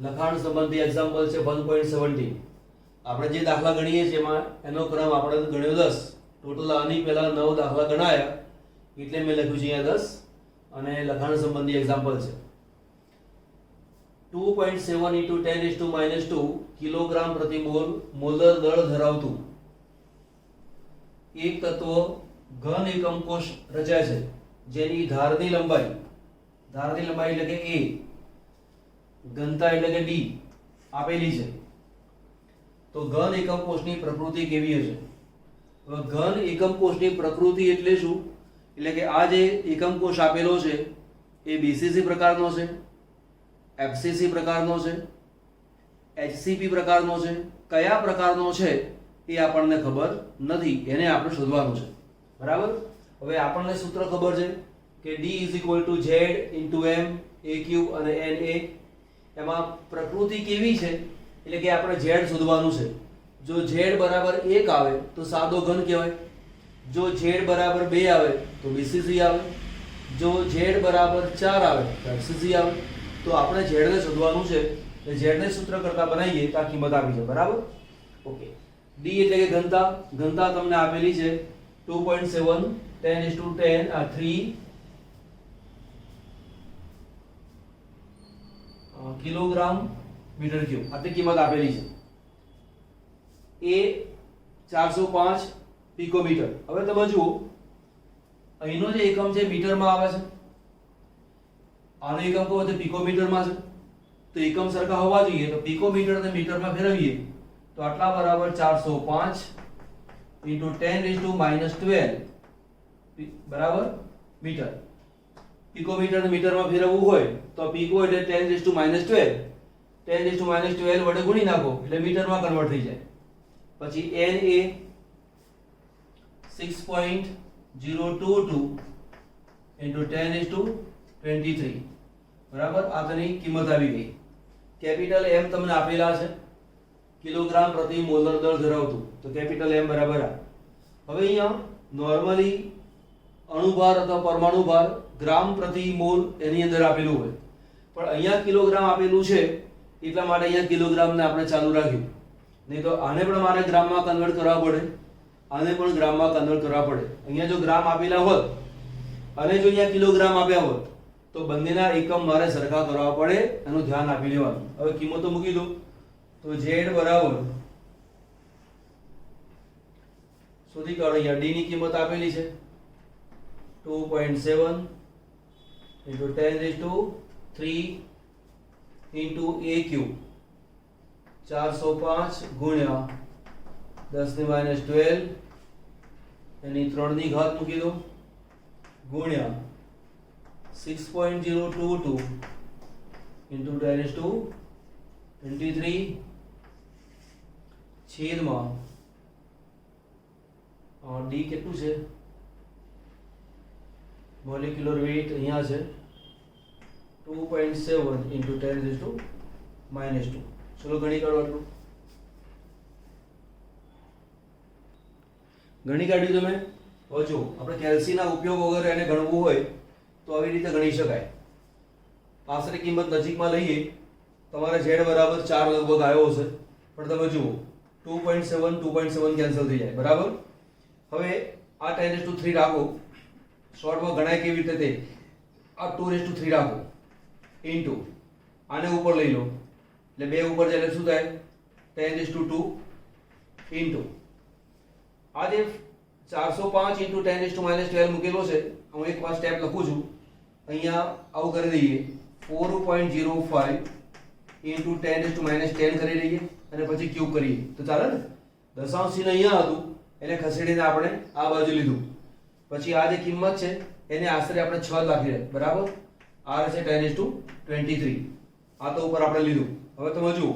લખાણ સંબંધી એક્ઝામ્પલ છે 1.17. આપણે જે દાખલા ગણીએ છીએ એમાં એનો ક્રમ આપણે ગણ્યો 10. ટોટલ આની પહેલા 9 દાખલા ગણાયા એટલે મેં લખ્યું છે અહીંયા 10 અને લખાણ સંબંધી એક્ઝામ્પલ છે. 2.7 into 10⁻²કિલોગ્રામ પ્રતિ મોલ મોલર દળ ધરાવતું એક તત્વ ઘન એકમ કોષ રચાય છે જેની ધારની લંબાઈ એટલે કે a, ઘનતા એટલે કે d આપેલી છે. તો ઘન એકમ કોષની પ્રકૃતિ કેવી હશે? હવે ઘન એકમ કોષની પ્રકૃતિ એટલે શું? એટલે કે આ જે એકમ કોષ આપેલો છે એ BCC પ્રકારનો છે, FCC પ્રકારનો છે, HCP પ્રકારનો છે. કયા પ્રકારનો છે એ આપણને ખબર નથી, એને આપણે શોધવાનું છે, બરાબર. હવે આપણને સૂત્ર ખબર છે કે D = Z × M a³ અને Na. એમાં પ્રકૃતિ કેવી છે એટલે કે આપણે Z શોધવાનું છે. જો Z બરાબર 1 આવે તો સાદો ઘન કહેવાય, જો Z બરાબર 2 આવે તો BCC આવે, જો Z બરાબર 4 આવે તો FCC આવે. તો આપણે Z ને શોધવાનું છે એટલે Z ને સૂત્ર કરતા બનાવીએ તો આ કિંમત આવી છે, બરાબર. ઓકે. D એટલે કે ઘનતા તમને આપેલી છે 2.7 10:10 3 કિલોગ્રામ મીટર ક્યુબ આટલી કિંમત આપેલી છે. એ 405 પિકોમીટર. હવે તમે જુઓ અહીંનો જે એકમ છે મીટરમાં આવે છે, આનો એકમ કયો છે પિકોમીટરમાં છે. તો એકમ સરખા હોવા જોઈએ તો પિકોમીટર ને મીટરમાં ફેરવીએ તો આટલા બરાબર 405 × 10⁻12 બરાબર મીટર. પિકોમીટર ને મીટરમાં ફેરવવું હોય તો પિકો એટલે 10⁻12 10⁻12 વડે ગુણી નાખો એટલે મીટરમાં કન્વર્ટ થઈ જાય. પછી Na 6.022 × 10⁻23 બરાબર. આ તેની કિંમત આવી ગઈ. કેપિટલ M તમને આપેલા છે કિલોગ્રામ પ્રતિ મોલર દળ ધરાવતું, તો કેપિટલ M બરાબર આ. હવે અહીંયા નોર્મલી અણુભાર અથવા પરમાણુ ભાર ગ્રામ પ્રતિ મોલ એની અંદર આપેલું હોય, પણ અહીંયા કિલોગ્રામ આપેલું છે એટલા માટે અહીંયા કિલોગ્રામને આપણે ચાલુ રાખ્યું. નહીં તો આને પણ મારે ગ્રામમાં કન્વર્ટ કરવા પડે, આને પણ ગ્રામમાં કન્વર્ટ કરવા પડે. અહીંયા જો ગ્રામ આપેલા હોત અને જો અહીંયા કિલોગ્રામ આપ્યા હોત તો બંનેના એકમ મારે સરખા કરવા પડે, એનું ધ્યાન આપી લેવાનું. હવે કિંમતો મૂકી દો તો Z બરાબર શોધી કાઢો. અહીંયા D ની કિંમત આપેલી છે 2.7 × 10⁻³ a³ 405 ગુણ્યા 10⁻12 એની 3 ની ઘાત મૂકી દો ગુણ્યા 6.022 × 10⁻23 છેદમાં D કેટલું છે મોલેક્યુલર વેઇટ અહીંયા છે 2.7 × 10⁻². ચલો ગણી કાઢો આટલું ગણી કાઢ્યું તમે? હવે જો આપણે કેલ્સીના ઉપયોગ વગર એને ગણવું હોય તો આવી રીતે ગણી શકાય. આશરે કિંમત નજીકમાં લઈએ, તમારે z બરાબર 4 લગભગ આવ્યો હશે, પણ તમે જુઓ 2.7 2.7 કેન્સલ થઈ જાય, બરાબર. હવે આ 10⁻³ રાખો, શોર્ટમાં ગણાય કેવી રીતે તે આ 2⁻³ રાખો ઇન્ટુ આને ઉપર લઈ લો એટલે 2 ઉપર જાય એટલે શું થાય 10⁻² ઇન્ટુ આ જે 405 ઇન્ટુ 10⁻−12 મૂકેલો છે, હું એક વાર સ્ટેપ લખું છું, અહીંયા આવું કરી દઈએ 4.05 ઇન્ટુ 10⁻10 કરી દઈએ અને પછી ક્યુબ કરીએ તો ચાલે ને. દશાંશ ચિહ્ન અહીંયા હતું એને ખસેડીને આપણે આ બાજુ લીધું, પછી આ જે કિંમત છે એને આશરે આપણે 6 લખી દે, બરાબર. r છે 10⁻23, આ તો ઉપર આપણે લીધું. હવે તમે જુઓ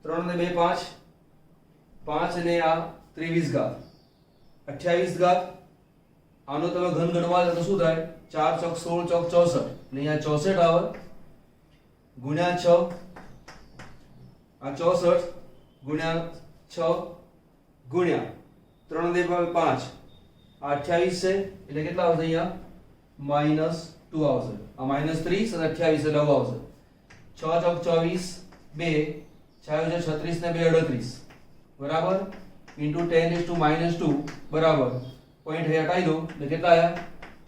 3 ને 2 5, 5 ને આ 23 ઘાત 28 ઘાત, આનો તમે ઘન ગણવા તો શું થાય 4 ચોક 16 ચોક 64 ને અહીંયા 64 આવે ગુણ્યા 6, આ 64 ગુણ્યા 6 ગુણ્યા 3 ને 2 5, આ 28 છે એટલે કેટલા આવશે અહીંયા -2 આવશે, આ -30 અને 28 એટલે આવું આવશે 6 ચોક 24 2 6 36 ને 2 38, બરાબર, ઇન્ટુ 10⁻² બરાબર પોઈન્ટ હટાવી દો એટલે કેટલા આવ્યા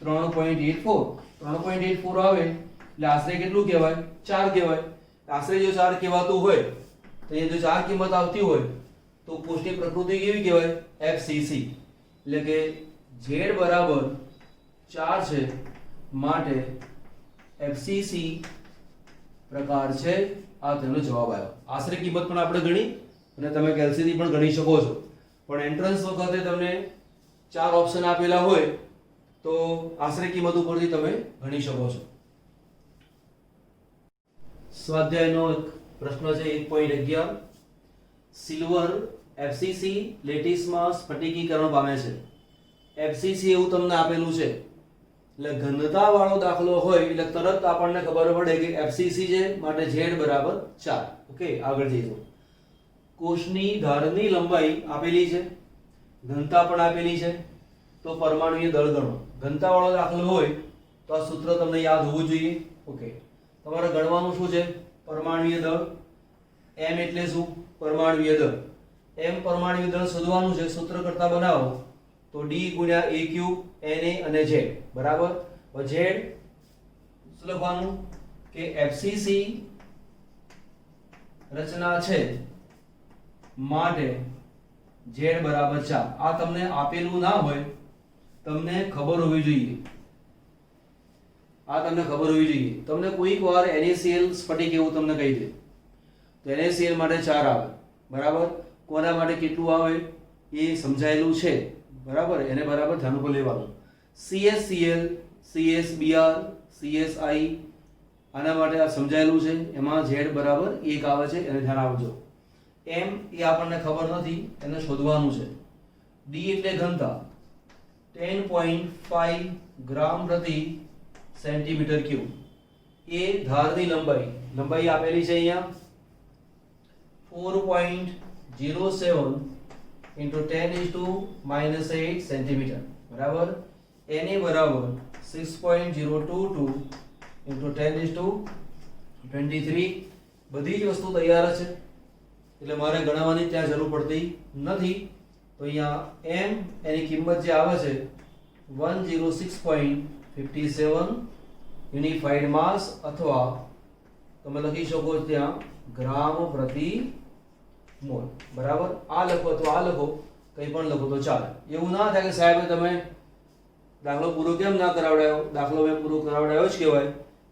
3.84. 3.84 આવે એટલે આશરે કેટલું કહેવાય 4 કહેવાય. આશરે જો 4 કહેવાતું હોય તો એ જો 4 કિંમત આવતી હોય તો કોષની પ્રકૃતિ કેવી કહેવાય FCC, એટલે કે z બરાબર 4 છે માટે FCC પ્રકાર છે. આ તેનો જવાબ આવ્યો. આશરે કિંમત પણ આપણે ગણી અને તમે કેલ્સીની પણ ગણી શકો છો, પણ એન્ટ્રન્સ વખતે તમને 4 ઓપ્શન આપેલા હોય તો આશરે કિંમત ઉપરથી તમે ગણી શકો છો. સ્વાધ્યાયનો એક પ્રશ્ન છે 1.11, સિલ્વર FCC લેટિસમાં સ્ફટિકીકરણ પામે છે. FCC એવું તમને આપેલું છે એટલે ઘનતા વાળો દાખલો હોય એટલે તરત આપણને ખબર પડે કે FCC છે માટે z બરાબર 4. ઓકે, આગળ જઈશું. કોષની ધારની લંબાઈ આપેલી છે, ઘનતા પણ આપેલી છે, તો પરમાણુય દળ ગણો. ઘનતા વાળો દાખલો હોય તો આ સૂત્ર તમને યાદ હોવું જોઈએ. ઓકે, તમારે ગણવાનું શું છે પરમાણુય દળ. m એટલે શું પરમાણુય દળ. m પરમાણુય દળ શોધવાનું છે, સૂત્ર કરતા બનાવો તો d ગુણ્યા a ક્યુબ na અને z, બરાબર. z શું લખવાનું કે FCC રચના છે માટે z બરાબર 4. આ તમને આપેલું ના હોય, તમને ખબર હોવી જોઈએ. આ તમને ખબર હોવી જોઈએ. તમને કોઈક વાર NaCl સ્ફટિક એવું તમને કહી દે તો NaCl માટે 4 આવે, બરાબર. કોના માટે કેટલું આવે એ સમજાયેલું છે, બરાબર, એને બરાબર ધ્યાન ઉપર લેવાનું. CsCl CsBr CsI આના માટે આ સમજાયેલું છે, એમાં z બરાબર 1 આવે છે, એને ધ્યાન આપજો. m એ આપણને ખબર નથી, એને શોધવાનું છે. d એટલે ઘનતા 10.5 ગ્રામ પ્રતિ સેન્ટીમીટર ક્યુબ. એ ધારની લંબાઈ આપેલી છે અહીંયા 4.07 into 10⁻8 સેન્ટીમીટર, બરાબર. na બરાબર 6.022 into 10⁻23. બધી જ વસ્તુ તૈયાર છે એટલે મારે ગણવાની ત્યાં જરૂર પડતી નથી. તો અહીંયા m એની કિંમત જે આવે છે 106.57 યુનિફાઈડ માસ અથવા તમે લખી શકો ત્યાં ગ્રામ પ્રતિ મોલ, બરાબર. આ લખો તો આ લખો, કંઈ પણ લખો તો ચાલે. એવું ના થાય કે સાહેબ તમે દાખલો પૂરો કેમ ના કરાવડાયો, દાખલો મેં પૂરો કરાવડાયો જ કહેવાય.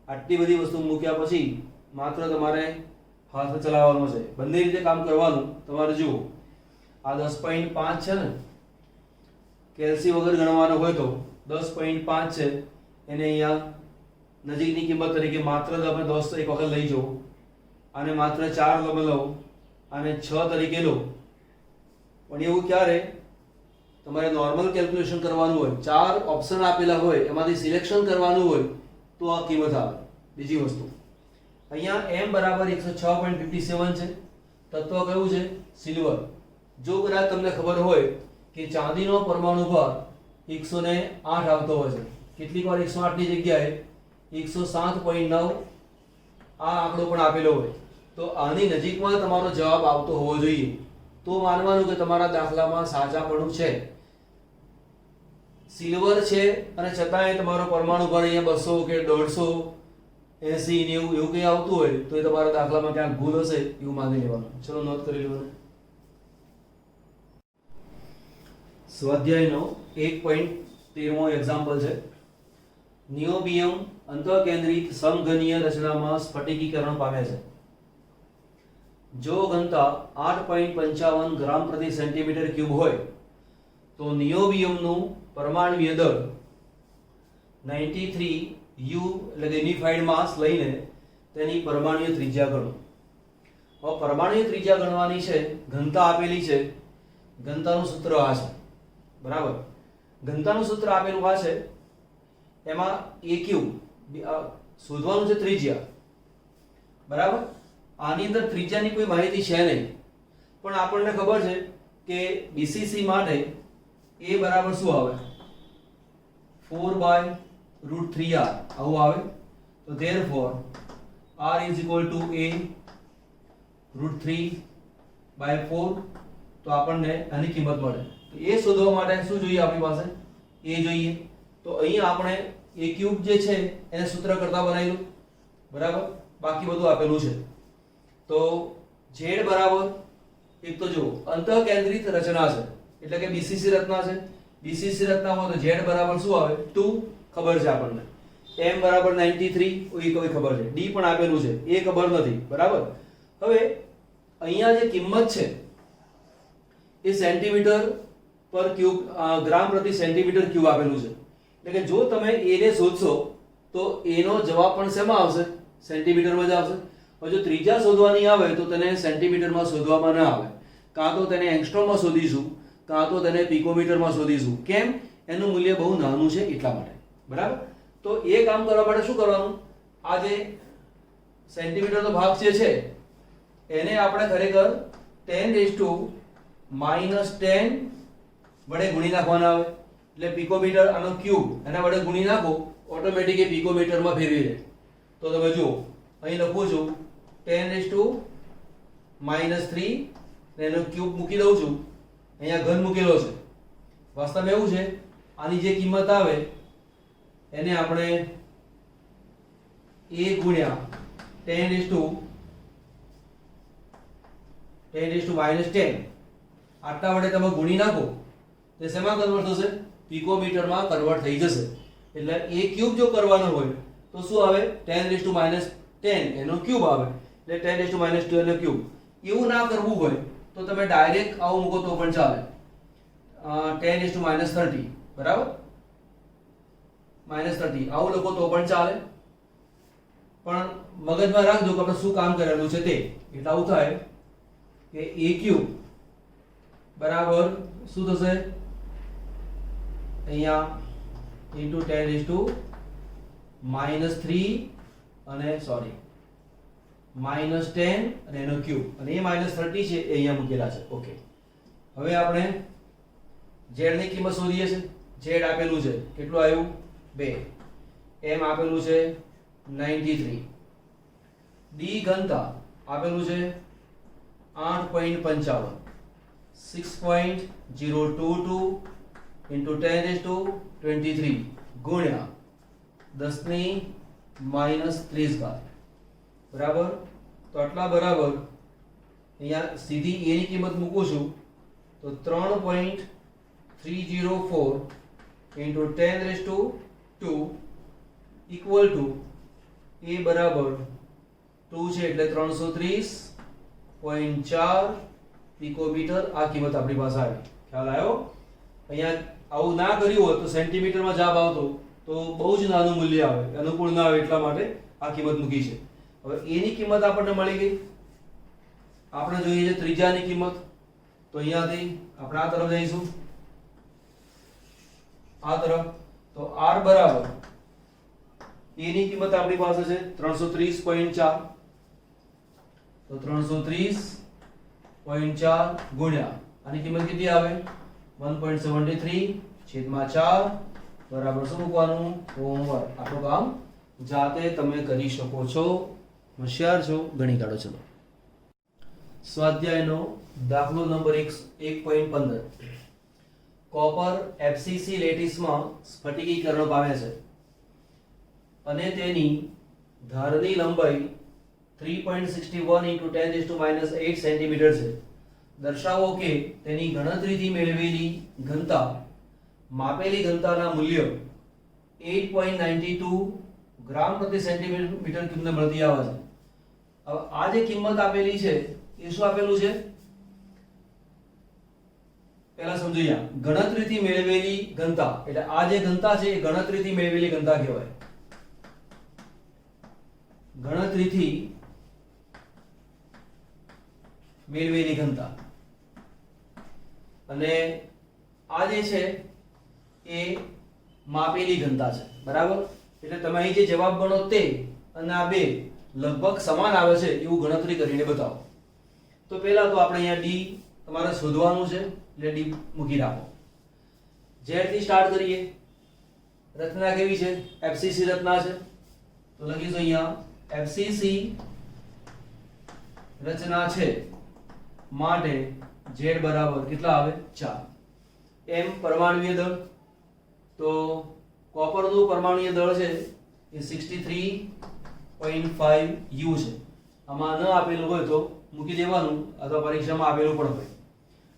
આટલી બધી વસ્તુ મૂક્યા પછી માત્ર તમારે હાથ ચલાવવાનો છે, બંને રીતે કામ કરવાનું. તમારે જુઓ આ 10.5 છે ને, કેલ્સી વગર ગણવાનો હોય તો 10.5 છે, એને અહીંયા નજીકની કિંમત તરીકે માત્ર તમે 10 એક વખત લઈ જાઓ, અને માત્ર 4 તમે લો, અને 6 તરીકે લો. પણ એવું ક્યારે તમારે નોર્મલ કેલ્ક્યુલેશન કરવાનું હોય, 4 ઓપ્શન આપેલા હોય એમાંથી સિલેક્શન કરવાનું હોય તો આ કિંમત આવે. બીજી વસ્તુ અહીંયા m બરાબર 106.57 છે, તત્વ કયું છે સિલ્વર. જો કદાચ તમને ખબર હોય કે ચાંદીનો પરમાણુ ભાર 108 આવતો હોય છે, કેટલીક વાર 108 ની જગ્યાએ 107.9 આ આંકડો પણ આપેલો હોય, તો આની નજીકમાં તમારો જવાબ આવતો હોવો જોઈએ, તો માનવાનું કે તમારા દાખલામાં સાચાપણું છે. સિલ્વર છે અને છતાંય તમારો પરમાણુ ભાર અહીંયા 200 કે 150 80 90 એવું કંઈ આવતું હોય તો એ તમારા દાખલામાં ક્યાંક ભૂલ હશે એવું માની લેવાનું. ચલો નોંધ કરી લેવાનું. સ્વાધ્યાયનો 1.13મો એક્ઝામ્પલ છે. નિયોબિયમ અંતઃકેન્દ્રિત સમઘનીય રચનામાં સ્ફટિકીકરણ પામે છે. જો ઘનતા 8.55 ગ્રામ પ્રતિ સેન્ટીમીટર ક્યુબ હોય તો નિયોબિયમનું પરમાણ્વીય દળ 93 U એટલે કે યુનિફાઈડ માસ લઈને તેની પરમાણ્વીય ત્રિજ્યા ગણો. હવે પરમાણ્વીય ત્રિજ્યા ગણવાની છે, ઘનતા આપેલી છે, ઘનતાનું સૂત્ર આ છે, બરાબર. ઘનતાનું સૂત્ર આપેલું આ છે, એમાં AQ શોધવાનું છે ત્રિજ્યા, બરાબર. આની અંદર ત્રિજ્યાની કોઈ માહિતી છે નહીં, પણ આપણને ખબર છે કે BCC માટે A બરાબર શું આવે 4/√3r આવું આવે. તો therefore r is equal to a √3/4. તો આપણને આની કિંમત મળે. તો એ શોધવા માટે શું જોઈએ આપણી પાસે? a જોઈએ. તો અહીં આપણે a ક્યુબ જે છે એને સૂત્ર કરતા બનાવી લો, બરાબર. બાકી બધું આપેલું છે. તો z બરાબર, એક તો જો અંતઃકેન્દ્રિત રચના છે એટલે કે BCC રચના છે. BCC રચનામાં તો z બરાબર શું આવે 2 ખબર છે આપણને, m બરાબર 93 એ કોઈ ખબર છે, d પણ આપેલું છે, એ ખબર નથી, બરાબર. હવે અહીંયા જે કિંમત છે એ સેન્ટીમીટર પર ક્યુબ ગ્રામ પ્રતિ સેન્ટીમીટર ક્યુબ આપેલું છે. એટલે કે જો તમે a ને શોધશો તો a નો જવાબ પણ શેમાં આવશે? સેન્ટીમીટરમાં જ આવશે. હવે જો ત્રિજ્યા શોધવાની આવે તો તેને સેન્ટીમીટરમાં શોધવામાં ના આવે, કાં તો તેને એંગસ્ટ્રોમમાં શોધીશું, કાં તો તેને પિકોમીટરમાં શોધીશું. કેમ? એનું મૂલ્ય બહુ નાનું છે એટલા માટે, બરાબર. તો એ કામ કરવા માટે શું કરવાનું? આ જે સેન્ટીમીટરનો ભાગ જે છે એને આપણે ખરેખર 10⁻⁻10 વડે ગુણી નાખવાના આવે. એટલે પિકોમીટર આનો ક્યુબ એના વડે ગુણી નાખો, ઓટોમેટિક એ પિકોમીટરમાં ફેરવી દે. તો તમે જુઓ અહીં લખું છું 10⁻³ ને એનો ક્યુબ મૂકી દઉં છું, અહીંયા ઘન મૂકેલો છે. વાસ્તવમાં એવું છે આની જે કિંમત આવે એને આપણે a ગુણ્યા 10⁻10 આટલા વડે તમે ગુણી નાખો તો શેમાં કન્વર્ટ થશે? પિકોમીટરમાં કન્વર્ટ થઈ જશે. એટલે a ક્યુબ જો કરવાનો હોય તો શું આવે? 10⁻10 એનો ક્યુબ આવે, એટલે 10⁻2 એનો ક્યુબ. એવું ના કરવું હોય તો તમે ડાયરેક્ટ આવું મૂકો તો પણ ચાલે, 10⁻30, બરાબર. -30 આવું લખો તો પણ ચાલે, પણ મગજમાં રાખજો કે આપણે શું કામ કરેલું છે તે. એટલે આવું થાય કે a ક્યુબ બરાબર શું થશે? અહીંયા ઇન્ટુ 10⁻³ અને સોરી -10 અને એનો ક્યુબ, અને એ -30 છે એ અહીંયા મૂકેલા છે. ઓકે, હવે આપણે z ની કિંમત શોધીએ છે. z આપેલું છે કેટલું આવ્યું? 2. m આપેલું છે 93. d ઘનતા આપેલું છે 8.55, 6.022 into 10⁻23 ગુણ્યા 10⁻30, બરાબર. તો આટલા બરાબર અહીંયા સીધી a ની કિંમત મૂકું છું તો 3.304 into 10⁻2 equal to a બરાબર 2 છે એટલે 330.4 પિકોમીટર આ કિંમત આપણી પાસે આવી. ખ્યાલ આવ્યો? અહીંયા આવું ના કર્યું હોત તો સેન્ટીમીટરમાં જવાબ આવતો તો બહુ જ નાનું મૂલ્ય આવે, અનુકૂળ ના આવે, એટલા માટે આ કિંમત મૂકી છે. હવે a ની કિંમત આપણને મળી ગઈ. આપણે જોઈએ છે ત્રિજ્યાની કિંમત, તો અહીંયાથી આપણે આ તરફ જઈશું, આ તરફ. તો r બરાબર a ની કિંમત આપણી પાસે છે 330.4, તો 330.4 ગુણ્યા આની કિંમત કેટલી આવે 1.73 છેદમાં 4 બરાબર શું મૂકવાનું હોમવર્ક. આટલું કામ જાતે તમે કરી શકો છો, હોશિયાર છો, ગણી કાઢો. ચલો સ્વાધ્યાયનો દાખલો નંબર 1.15. કોપર એફસીસી લેટિસમાં સ્ફટિકીકરણ પામે છે અને તેની ધારની લંબાઈ 3.61 × 10⁻⁸ સેન્ટીમીટર છે. દર્શાવો કે તેની ગણતરીથી મેળવેલી ઘનતા માપેલી ઘનતાના મૂલ્ય 8.92 ગ્રામ પ્રતિ સેન્ટીમીટર ક્યુબને મળતી આવે છે. હવે આ જે કિંમત આપેલી છે એ શું આપેલું છે પહેલા સમજી લો. ગણતરીથી મેળવેલી ઘનતા એટલે આ જે ઘનતા છે એ ગણતરીથી મેળવેલી ઘનતા કહેવાય. ગણતરીથી મેળવેલી ઘનતા અને આ જે છે એ માપેલી ઘનતા છે. બરાબર. એટલે તમે અહીં જે જવાબ ગણો તે અને આ બે લગભગ સમાન આવે છે એવું ગણતરી કરીને બતાવો. તો પહેલા તો આપણે અહીંયા ડી તમારે શોધવાનું છે એટલે ડી મૂકી રાખો. ઝેડ થી સ્ટાર્ટ કરીએ. રચના કેવી છે? એફસીસી રચના છે તો લખીશું અહીંયા એફસીસી રચના છે માટે ઝેડ બરાબર કેટલા આવે 4. એમ પરમાણુય દળ તો કોપરનું પરમાણુય દળ છે એ 63.5 U છે. આમાં ન આપેલું હોય તો મૂકી દેવાનું અથવા પરીક્ષામાં આપેલું પણ હોય.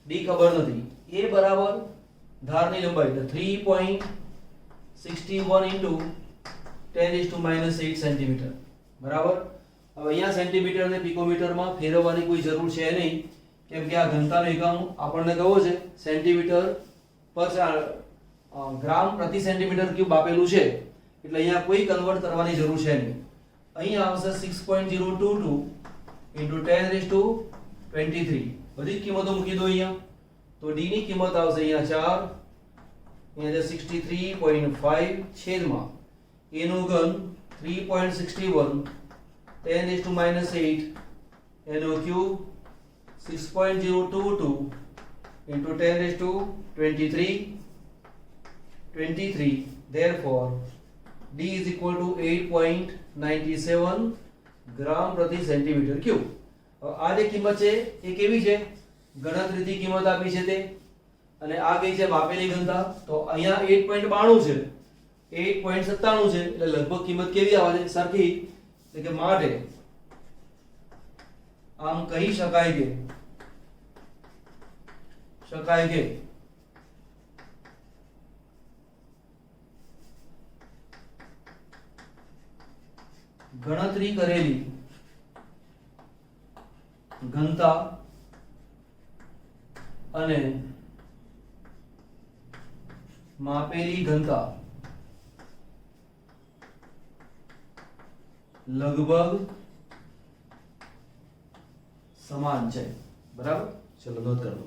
ડી ખબર નથી. એ બરાબર ધારની લંબાઈ એટલે 3.61 × 10⁻⁸ સેન્ટીમીટર. બરાબર. હવે અહીંયા સેન્ટીમીટર ને પિકોમીટરમાં ફેરવવાની કોઈ જરૂર છે નહીં કેમ કે આ ઘનતાનો એકમ આપણને કયો છે સેન્ટીમીટર પર ગ્રામ પ્રતિ સેન્ટીમીટર ક્યુબ આપેલું છે એટલે અહીંયા કોઈ કન્વર્ટ કરવાની જરૂર છે નહીં. અહીંયા આવશે 6.022 × 10⁻23 બધી કિંમતો મૂકી દો અહીંયા. તો ડી ની કિંમત આવશે અહીંયા 4 અહીંયા છે 63.5 છેદમાં એનું ઘન 3.61 10⁻⁸ એનો cube 6.022 × 10⁻23 therefore D is equal to 8.97 ગ્રામ પ્રતિ સેન્ટીમીટર ક્યુબ. આ જે કિંમત છે એ કેવી છે? ગણતરીથી કિંમત આપી છે તે. અને આ કઈ છે? માપેલી ઘનતા. તો અહીંયા 8.92 છે 8.97 છે એટલે લગભગ કિંમત કેવી આવે છે? સરખી. એટલે કે માટે આમ કહી શકાય કે ગણતરી કરેલી ઘનતા અને માપેલી ઘનતા લગભગ સમાન છે. બરાબર. ચલો નોંધ કરો.